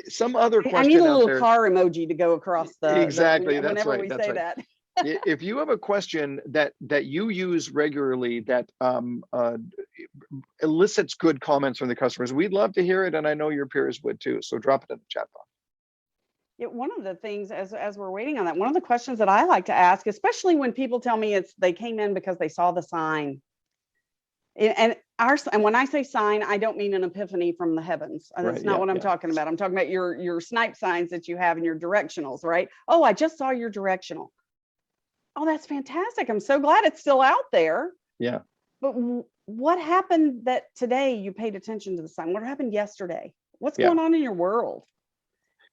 some other question. I need a little car emoji to go across the exactly. Whenever right. we That's say right. that. If you have a question that you use regularly that elicits good comments from the customers, we'd love to hear it, and I know your peers would too. So drop it in the chat box. Yeah, one of the things as we're waiting on that, one of the questions that I like to ask, especially when people tell me they came in because they saw the sign. And when I say sign, I don't mean an epiphany from the heavens. That's not what I'm talking about. I'm talking about your snipe signs that you have in your directionals, right? Oh, I just saw your directional. Oh, that's fantastic. I'm so glad it's still out there. Yeah. But what happened that today you paid attention to the sign? What happened yesterday? What's going on in your world?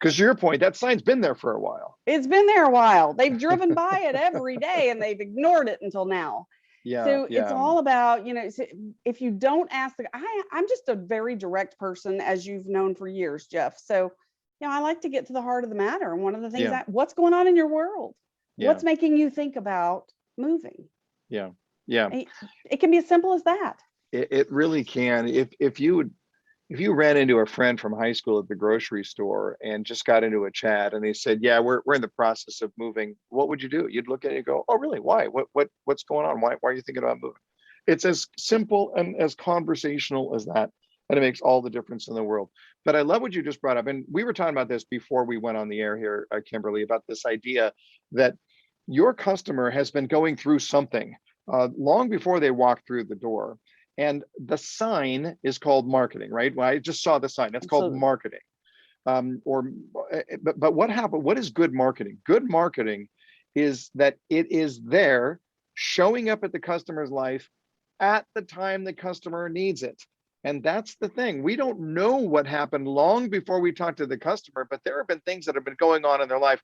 Because to your point, that sign's been there for a while. It's been there a while. They've driven by it every day and they've ignored it until now. Yeah, So yeah. it's all about, if you don't ask I'm just a very direct person, as you've known for years, Jeff. So, I like to get to the heart of the matter. And one of the things what's going on in your world? Yeah. What's making you think about moving? Yeah. Yeah. It can be as simple as that. It really can. If you ran into a friend from high school at the grocery store and just got into a chat and they said, yeah, we're in the process of moving, what would you do? You'd look at it and go, oh, really? Why? What's going on? Why are you thinking about moving? It's as simple and as conversational as that. And it makes all the difference in the world. But I love what you just brought up. And we were talking about this before we went on the air here, Kimberly, about this idea that your customer has been going through something long before they walk through the door. And the sign is called marketing, right? Well, I just saw the sign. That's called marketing. But what happened? What is good marketing? Good marketing is that it is there showing up at the customer's life at the time the customer needs it. And that's the thing. We don't know what happened long before we talk to the customer, but there have been things that have been going on in their life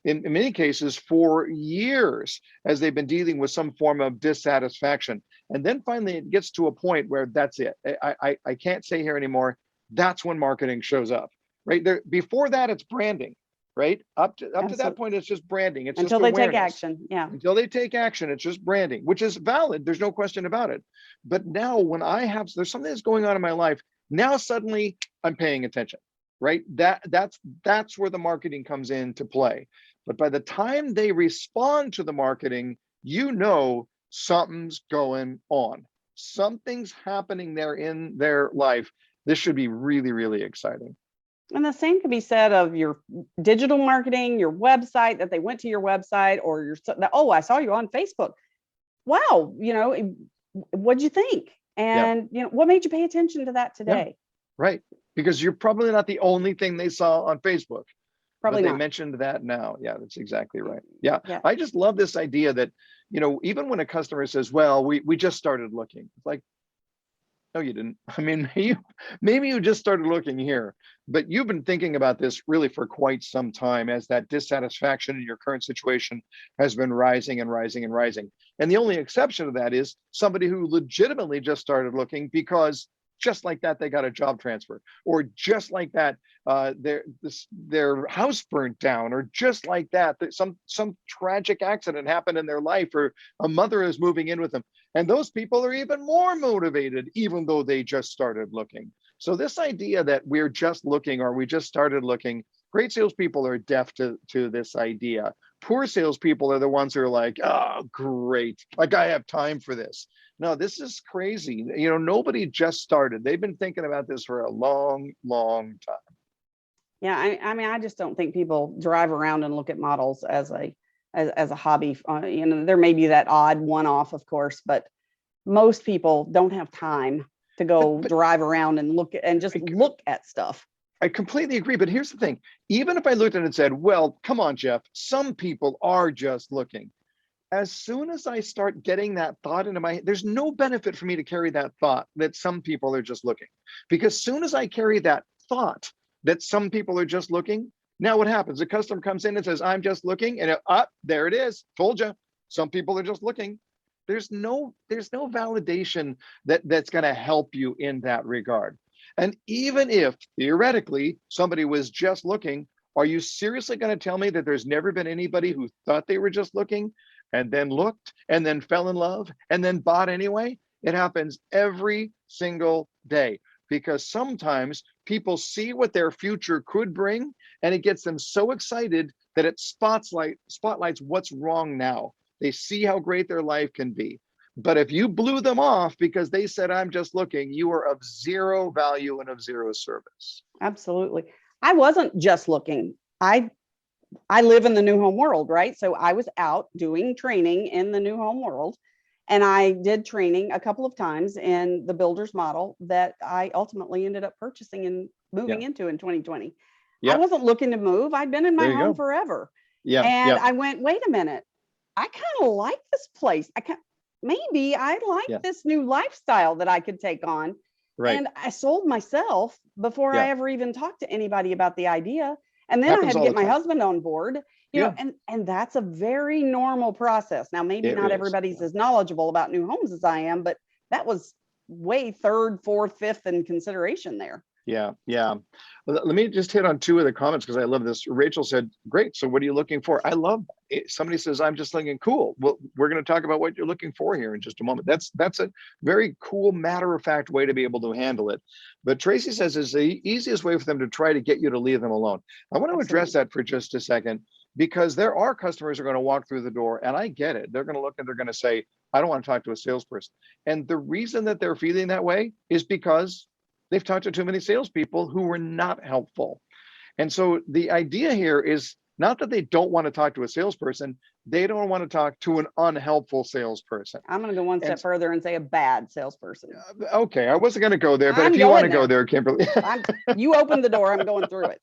in many cases for years as they've been dealing with some form of dissatisfaction. And then finally it gets to a point where that's it. I can't stay here anymore. That's when marketing shows up, right? There, before that, it's branding, right? Up to that point, it's just branding. It's until just they take action. Yeah. Until they take action, it's just branding, which is valid. There's no question about it. But now when there's something that's going on in my life, now suddenly I'm paying attention, right? That's where the marketing comes into play. But by the time they respond to the marketing, something's going on. Something's happening there in their life. This should be really, really exciting. And the same can be said of your digital marketing, your website, that they went to your website, or I saw you on Facebook. Wow, what'd you think? And what made you pay attention to that today? Yeah, right. Because you're probably not the only thing they saw on Facebook. Probably but not. They mentioned that now. Yeah, that's exactly right. Yeah. I just love this idea that, even when a customer says, well, we just started looking. It's like, no, you didn't. I mean, maybe you just started looking here, but you've been thinking about this really for quite some time as that dissatisfaction in your current situation has been rising and rising and rising. And the only exception to that is somebody who legitimately just started looking because just like that, they got a job transfer, or just like that, their house burnt down, or just like that, some tragic accident happened in their life, or a mother is moving in with them. And those people are even more motivated, even though they just started looking. So this idea that we're just looking, or we just started looking, great salespeople are deaf to this idea. Poor salespeople are the ones who are like, oh, great, like I have time for this. No, this is crazy. Nobody just started. They've been thinking about this for a long, long time. Yeah, I just don't think people drive around and look at models as a hobby. There may be that odd one-off, of course, but most people don't have time to go drive around and look at stuff. I completely agree. But here's the thing. Even if I looked at it and said, well, come on, Jeff, some people are just looking. As soon as I start getting that thought into my head, there's no benefit for me to carry that thought that some people are just looking. Because as soon as I carry that thought that some people are just looking, now what happens? The customer comes in and says, I'm just looking, and there it is. Told you, some people are just looking. There's no validation that's going to help you in that regard. And even if theoretically somebody was just looking, are you seriously going to tell me that there's never been anybody who thought they were just looking and then looked and then fell in love and then bought anyway? It happens every single day, because sometimes people see what their future could bring, and it gets them so excited that it spotlights what's wrong now. They see how great their life can be. But if you blew them off because they said, I'm just looking, you are of zero value and of zero service. Absolutely. I wasn't just looking. I live in the new home world, right? So I was out doing training in the new home world. And I did training a couple of times in the builder's model that I ultimately ended up purchasing and moving into in 2020. I wasn't looking to move. I'd been in my home forever. I went, wait a minute. I kind of like this place. Maybe I like this new lifestyle that I could take on. Right. And I sold myself before I ever even talked to anybody about the idea. And then I Happens had to all get the my time. husband on board, Yeah, and that's a very normal process. Now, maybe it not is. everybody's as knowledgeable about new homes as I am, but that was way third, fourth, fifth in consideration there. Yeah, yeah. Let me just hit on two of the comments because I love this. Rachel said, "Great. So, what are you looking for?" I love it. Somebody says, "I'm just looking cool." Well, we're going to talk about what you're looking for here in just a moment. That's a very cool, matter of fact way to be able to handle it. But Tracy says it's the easiest way for them to try to get you to leave them alone. I want to address Absolutely. that for just a second because there are customers who are going to walk through the door, and I get it. They're going to look and they're going to say, "I don't want to talk to a salesperson," and the reason that they're feeling that way is because they've talked to too many salespeople who were not helpful. And so the idea here is not that they don't want to talk to a salesperson, they don't want to talk to an unhelpful salesperson. I'm going to go one And step further and say a bad salesperson. okay, I wasn't going to go there, but I'm if you want going to go there. there, Kimberly, You opened the door. I'm going through it.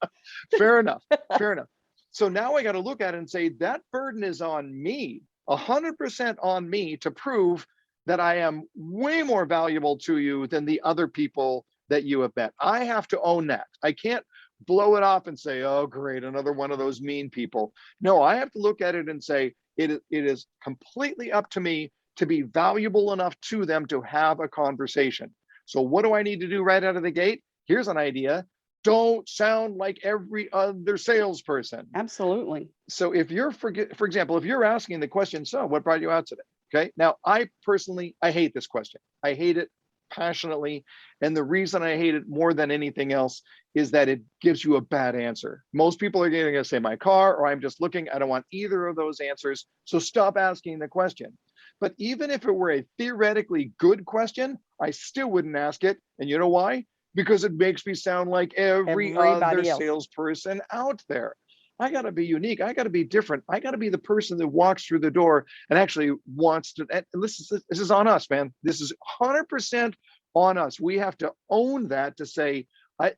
fair enough. Fair enough. So now I got to look at it and say that burden is on me, 100% on me to prove that I am way more valuable to you than the other people that you have met. I have to own that. I can't blow it off and say, "Oh, great, another one of those mean people." No, I have to look at it and say, it is completely up to me to be valuable enough to them to have a conversation. So what do I need to do right out of the gate? Here's an idea. Don't sound like every other salesperson. Absolutely. So if you're, for example, if you're asking the question, "So what brought you out today?" Okay. Now, I personally, I hate this question. I hate it passionately. And the reason I hate it more than anything else is that it gives you a bad answer. Most people are going to say "my car" or "I'm just looking." I don't want either of those answers. So stop asking the question. But even if it were a theoretically good question, I still wouldn't ask it. And you know why? Because it makes me sound like every other Everybody else. salesperson out there. I got to be unique. I got to be different. I got to be the person that walks through the door and actually wants to. And this is on us, man. This is 100% on us. We have to own that to say,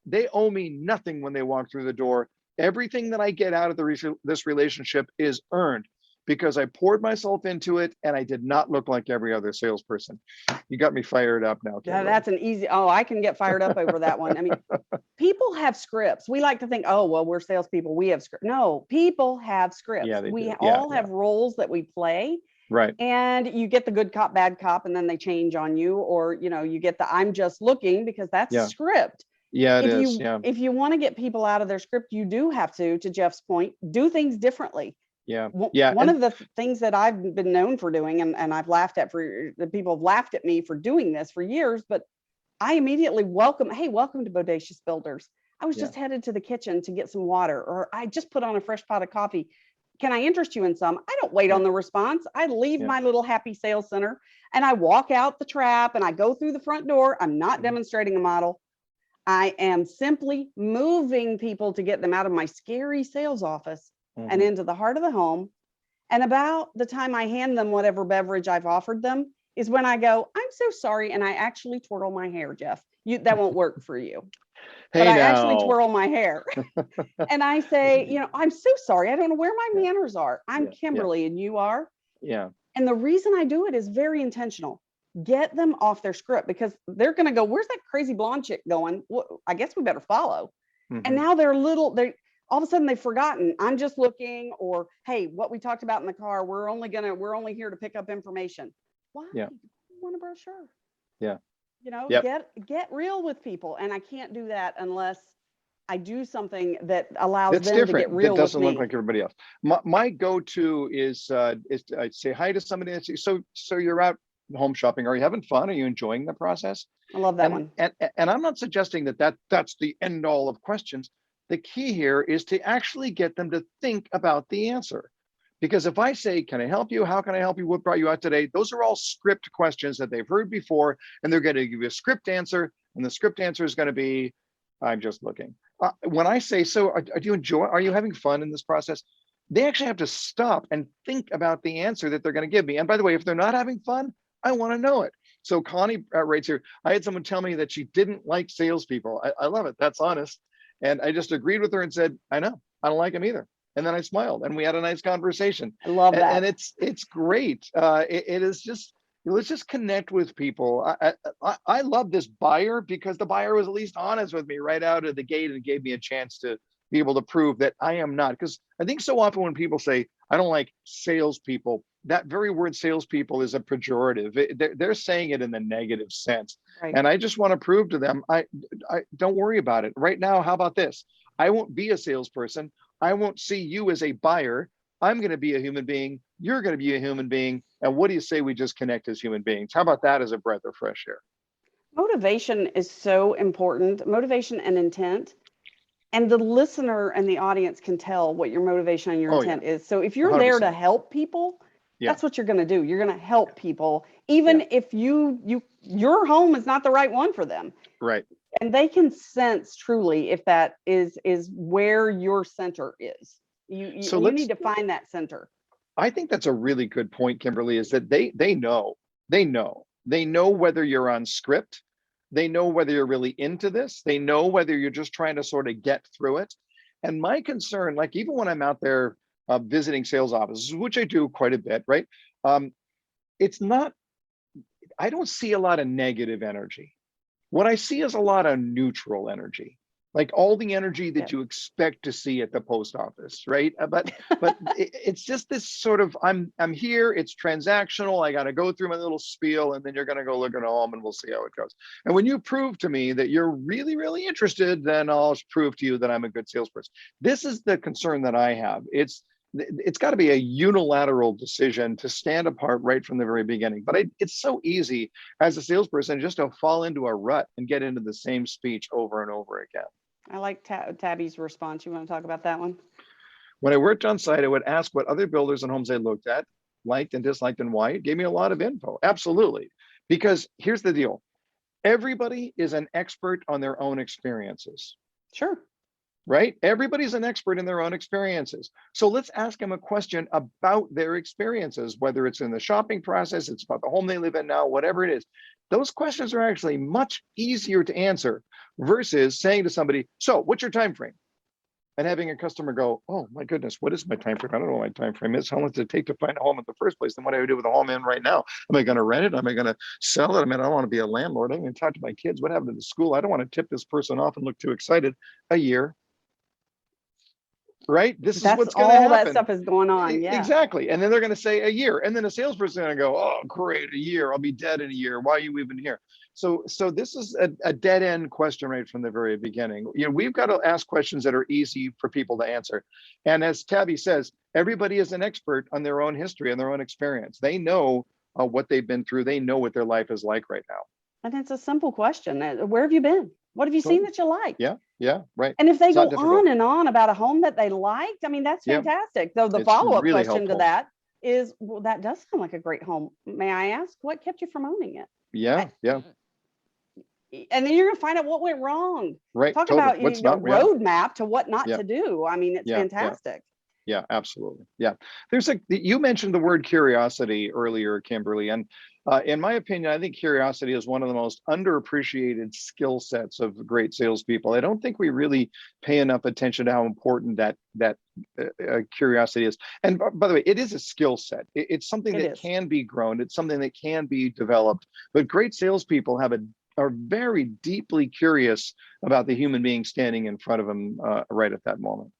they owe me nothing when they walk through the door. Everything that I get out of this relationship is earned because I poured myself into it and I did not look like every other salesperson. You got me fired up now, Yeah, Kimberly. that's an easy. Oh, I can get fired up over that one. I mean, people have scripts. We like to think, "Oh, well, we're salespeople. We have scripts." No, people have scripts. Yeah, they We do. Yeah, all yeah. have roles that we play, Right. and you get the good cop, bad cop, and then they change on you, or you get the "I'm just looking," because that's a Yeah. script. Yeah, it If is. you Yeah. if you want to get people out of their script, you do have to Jeff's point, do things differently. Yeah. Yeah. One of the things that I've been known for doing, and I've laughed at for the people have laughed at me for doing this for years, but I immediately welcome, "Hey, welcome to Bodacious Builders. I was Yeah. just headed to the kitchen to get some water," or "I just put on a fresh pot of coffee. Can I interest you in some?" I don't wait Yeah. on the response. I leave Yeah. my little happy sales center and I walk out the trap and I go through the front door. I'm not Mhm. demonstrating a model. I am simply moving people to get them out of my scary sales office and Mhm. into the heart of the home. And about the time I hand them whatever beverage I've offered them is when I go, "I'm so sorry." And I actually twirl my hair, Jeff. That won't work for you, but Hey I actually now. twirl my hair. And I say, "I'm so sorry. I don't know where my Yeah. manners are. I'm Yeah. Yeah. Kimberly and you are." Yeah. And the reason I do it is very intentional. Get them off their script because they're going to go, "Where's that crazy blonde chick going? Well, I guess we better follow." And Mhm. now they all of a sudden they've forgotten, "I'm just looking," or, "Hey, what we talked about in the car, we're only here to pick up information." Why? Yeah. You want a brochure? Yeah. Yep. Get real with people. And I can't do that unless I do something that allows That's them to get different. That real with doesn't look me. like everybody else. My go-to is I say hi to somebody and say, so you're out home shopping. Are you having fun? Are you enjoying the process? I love that one. And I'm not suggesting that's the end all of questions. The key here is to actually get them to think about the answer. Because if I say, "Can I help you? How can I help you? What brought you out today?" Those are all script questions that they've heard before, and they're going to give you a script answer. And the script answer is going to be, "I'm just looking." When I say, "So are you having fun in this process?" They actually have to stop and think about the answer that they're going to give me. And by the way, if they're not having fun, I want to know it. So Connie writes here, "I had someone tell me that she didn't like salespeople." I love it. That's honest. And I just agreed with her and said, "I know, I don't like them either." And then I smiled and we had a nice conversation. I love And that. it's great. It is just, let's just connect with people. I love this buyer because the buyer was at least honest with me right out of the gate and gave me a chance to be able to prove that I am not. Because I think so often when people say, I don't like salespeople, that very word salespeople is a pejorative. They're saying it in the negative sense. Right. And I just want to prove to them, I don't worry about it. Right now, how about this? I won't be a salesperson. I won't see you as a buyer. I'm going to be a human being. You're going to be a human being. And what do you say we just connect as human beings? How about that as a breath of fresh air? Motivation is so important, motivation and intent. And the listener and the audience can tell what your motivation and your Oh, yeah. intent is. So if you're 100%. there to help people, Yeah. that's what you're going to do. You're going to help people, even Yeah. if your home is not the right one for them. Right. And they can sense truly if that is where your center is. You need to find that center. I think that's a really good point, Kimberly, is that they know whether you're on script. They know whether you're really into this. They know whether you're just trying to sort of get through it. And my concern, like even when I'm out there visiting sales offices, which I do quite a bit, right? It's not, I don't see a lot of negative energy. What I see is a lot of neutral energy, like all the energy that you expect to see at the post office, right? But it's just this sort of, I'm here, it's transactional, I got to go through my little spiel, and then you're going to go look at a home and we'll see how it goes. And when you prove to me that you're really, really interested, then I'll prove to you that I'm a good salesperson. This is the concern that I have. It's got to be a unilateral decision to stand apart right from the very beginning. But it's so easy as a salesperson just to fall into a rut and get into the same speech over and over again. I like Tabby's response. You want to talk about that one? When I worked on site, I would ask what other builders and homes I looked at, liked and disliked, and why. It gave me a lot of info. Absolutely. Because here's the deal. Everybody is an expert on their own experiences. Sure. Right? Everybody's an expert in their own experiences. So let's ask them a question about their experiences, whether it's in the shopping process, it's about the home they live in now, whatever it is. Those questions are actually much easier to answer versus saying to somebody, so what's your time frame? And having a customer go, oh my goodness, what is my time frame? I don't know what my time frame is. How long does it take to find a home in the first place? Then what do I do with the home in right now? Am I going to rent it? Am I going to sell it? I mean, I don't want to be a landlord. I'm going to talk to my kids. What happened to the school? I don't want to tip this person off and look too excited. A year. Right? This is what's going to happen. All that stuff is going on. Yeah. Exactly. And then they're going to say a year. And then a salesperson is going to go, oh, great, a year. I'll be dead in a year. Why are you even here? So this is a dead end question right from the very beginning. You know, we've got to ask questions that are easy for people to answer. And as Tabby says, everybody is an expert on their own history and their own experience. They know what they've been through. They know what their life is like right now. And it's a simple question. Where have you been? What have you seen that you like? Yeah, right. And if they go on and on about a home that they liked, I mean, that's fantastic. Though the follow-up really question to that is, well, that does sound like a great home. May I ask, what kept you from owning it? Yeah. And then you're going to find out what went wrong. Right. Talk about a roadmap to what not to do. I mean, it's fantastic. Yeah, absolutely. Yeah. You mentioned the word curiosity earlier, Kimberly, and in my opinion, I think curiosity is one of the most underappreciated skill sets of great salespeople. I don't think we really pay enough attention to how important that curiosity is. And by the way, it is a skill set. It's something that can be grown. It's something that can be developed. But great salespeople are very deeply curious about the human being standing in front of them right at that moment.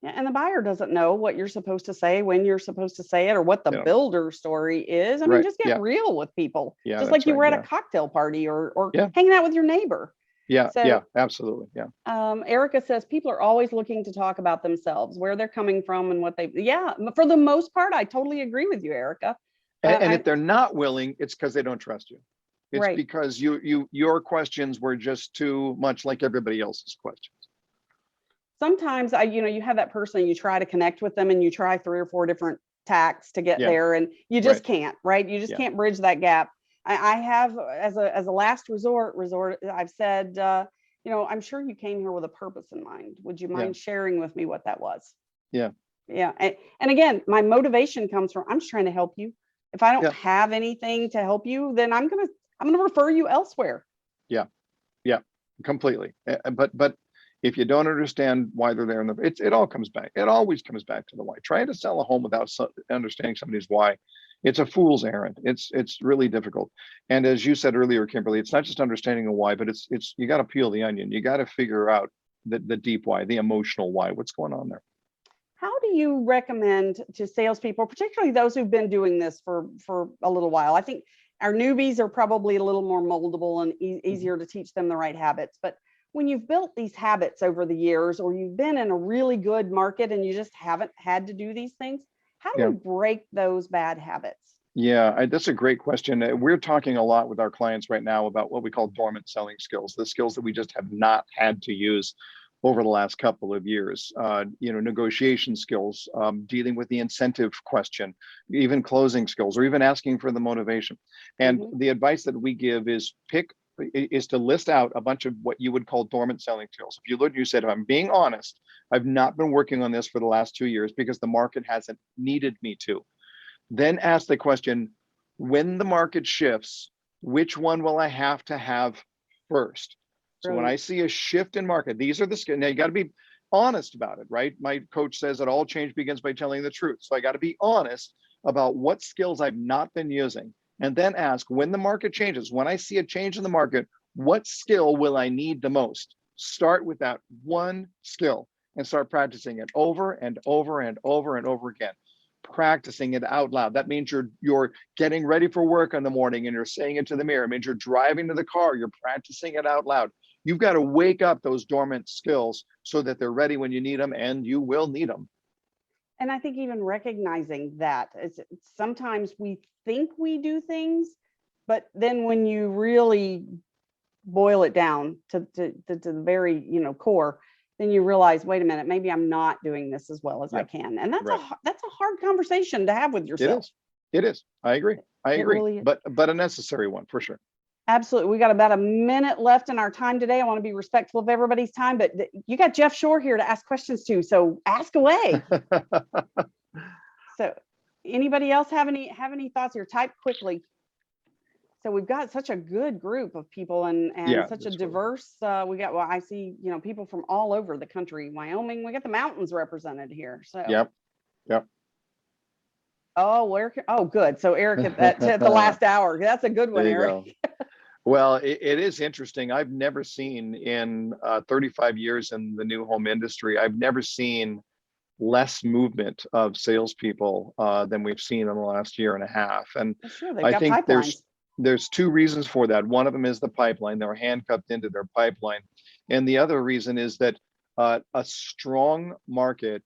Yeah, and the buyer doesn't know what you're supposed to say, when you're supposed to say it, or what the builder story is. I mean, just get real with people. Just like you were at a cocktail party or hanging out with your neighbor. Yeah, absolutely. Yeah. Erica says people are always looking to talk about themselves, where they're coming from and what for the most part, I totally agree with you, Erica. And if they're not willing, it's because they don't trust you. It's because your questions were just too much like everybody else's questions. Sometimes you have that person, you try to connect with them and you try 3 or 4 different tacks to get there, and you just can't, right? You just can't bridge that gap. I have, as a last resort, I've said, I'm sure you came here with a purpose in mind. Would you mind sharing with me what that was? Yeah. And again, my motivation comes from, I'm just trying to help you. If I don't have anything to help you, then I'm going to refer you elsewhere. Yeah, completely. But if you don't understand why they're there, it all comes back. It always comes back to the why. Trying to sell a home without understanding somebody's why, it's a fool's errand. It's really difficult. And as you said earlier, Kimberly, it's not just understanding the why, but it's you got to peel the onion. You got to figure out the deep why, the emotional why, what's going on there. How do you recommend to salespeople, particularly those who've been doing this for a little while? I think our newbies are probably a little more moldable and easier to teach them the right habits. But when you've built these habits over the years, or you've been in a really good market and you just haven't had to do these things, how do we break those bad habits? Yeah, that's a great question. We're talking a lot with our clients right now about what we call dormant selling skills, the skills that we just have not had to use over the last couple of years. Negotiation skills, dealing with the incentive question, even closing skills, or even asking for the motivation. And the advice that we give is to list out a bunch of what you would call dormant selling skills. If you look, you said, if I'm being honest, I've not been working on this for the last 2 years because the market hasn't needed me to. Then ask the question, when the market shifts, which one will I have to have first? So when I see a shift in market, these are the skills. Now you got to be honest about it, right? My coach says that all change begins by telling the truth. So I got to be honest about what skills I've not been using, and then ask, when the market changes, when I see a change in the market, what skill will I need the most? Start with that one skill and start practicing it over and over and over and over again. Practicing it out loud. That means you're getting ready for work in the morning and you're saying it to the mirror. It means you're driving to the car, you're practicing it out loud. You've got to wake up those dormant skills so that they're ready when you need them, and you will need them. And I think even recognizing that sometimes we think we do things, but then when you really boil it down to the very core, then you realize, wait a minute, maybe I'm not doing this as well as I can. And that's a hard conversation to have with yourself. It is. I agree. Really but a necessary one for sure. Absolutely. We got about a minute left in our time today. I want to be respectful of everybody's time, but you got Jeff Shore here to ask questions to, so ask away. So anybody else have any thoughts here? Type quickly. So we've got such a good group of people and such a diverse, I see, people from all over the country. Wyoming, we got the mountains represented here. So Yep. Oh, good. So Eric at the last hour. That's a good one, Eric. Well, it is interesting. I've never seen in 35 years in the new home industry, I've never seen less movement of salespeople than we've seen in the last year and a half. And I think there's two reasons for that. One of them is the pipeline. They're handcuffed into their pipeline. And the other reason is that a strong market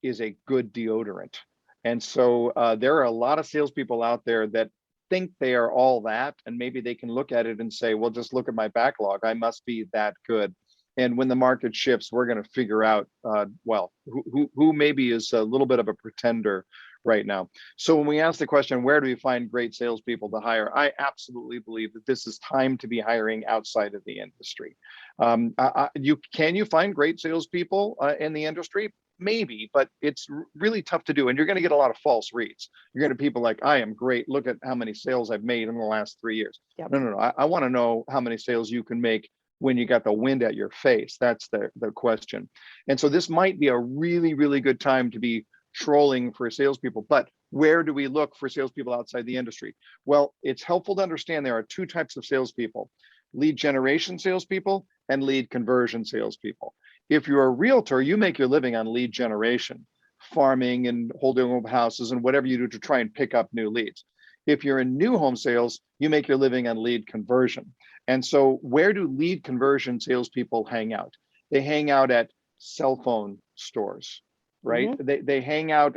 is a good deodorant. And so there are a lot of salespeople out there that think they are all that, and maybe they can look at it and say, well, just look at my backlog, I must be that good. And when the market shifts, we're going to figure out who maybe is a little bit of a pretender right now. So when we ask the question, where do we find great salespeople to hire, I absolutely believe that this is time to be hiring outside of the industry. Can you find great salespeople in the industry? Maybe, but it's really tough to do. And you're going to get a lot of false reads. You're going to people like, I am great. Look at how many sales I've made in the last 3 years. Yep. No. I want to know how many sales you can make when you got the wind at your face. That's the question. And so this might be a really, really good time to be trolling for salespeople. But where do we look for salespeople outside the industry? Well, it's helpful to understand there are two types of salespeople: lead generation salespeople and lead conversion salespeople. If you're a realtor, you make your living on lead generation, farming and holding open houses and whatever you do to try and pick up new leads. If you're in new home sales, you make your living on lead conversion. And so where do lead conversion salespeople hang out? They hang out at cell phone stores, right? Mm-hmm. They hang out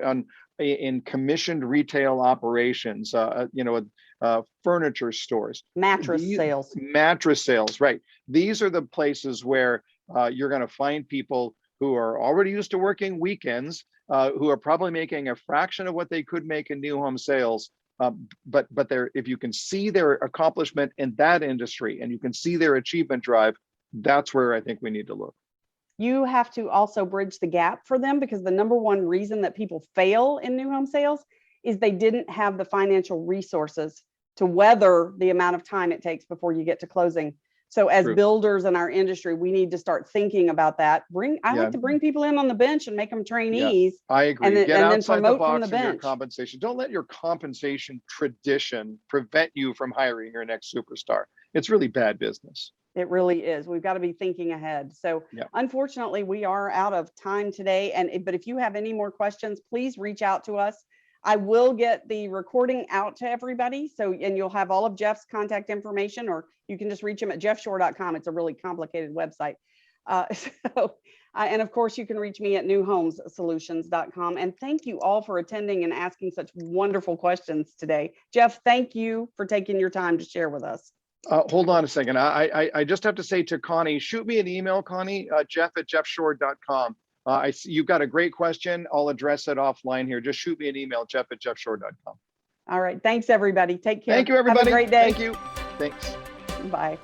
in commissioned retail operations, furniture stores. Mattress sales, right. These are the places where you're going to find people who are already used to working weekends, who are probably making a fraction of what they could make in new home sales. But if you can see their accomplishment in that industry and you can see their achievement drive, that's where I think we need to look. You have to also bridge the gap for them, because the number one reason that people fail in new home sales is they didn't have the financial resources to weather the amount of time it takes before you get to closing. So as builders in our industry, we need to start thinking about that. I like to bring people in on the bench and make them trainees. I agree. And then promote from the bench. Your compensation. Don't let your compensation tradition prevent you from hiring your next superstar. It's really bad business. It really is. We've got to be thinking ahead. So Yeah. unfortunately, we are out of time today. But if you have any more questions, please reach out to us. I will get the recording out to everybody. And you'll have all of Jeff's contact information, or you can just reach him at jeffshore.com. It's a really complicated website. And of course, you can reach me at newhomessolutions.com. And thank you all for attending and asking such wonderful questions today. Jeff, thank you for taking your time to share with us. Hold on a second. I just have to say to Connie, shoot me an email, Connie, jeff@jeffshore.com. You've got a great question. I'll address it offline here. Just shoot me an email, jeff@jeffshore.com. All right. Thanks, everybody. Take care. Thank you, everybody. Have a great day. Thank you. Thanks. Bye.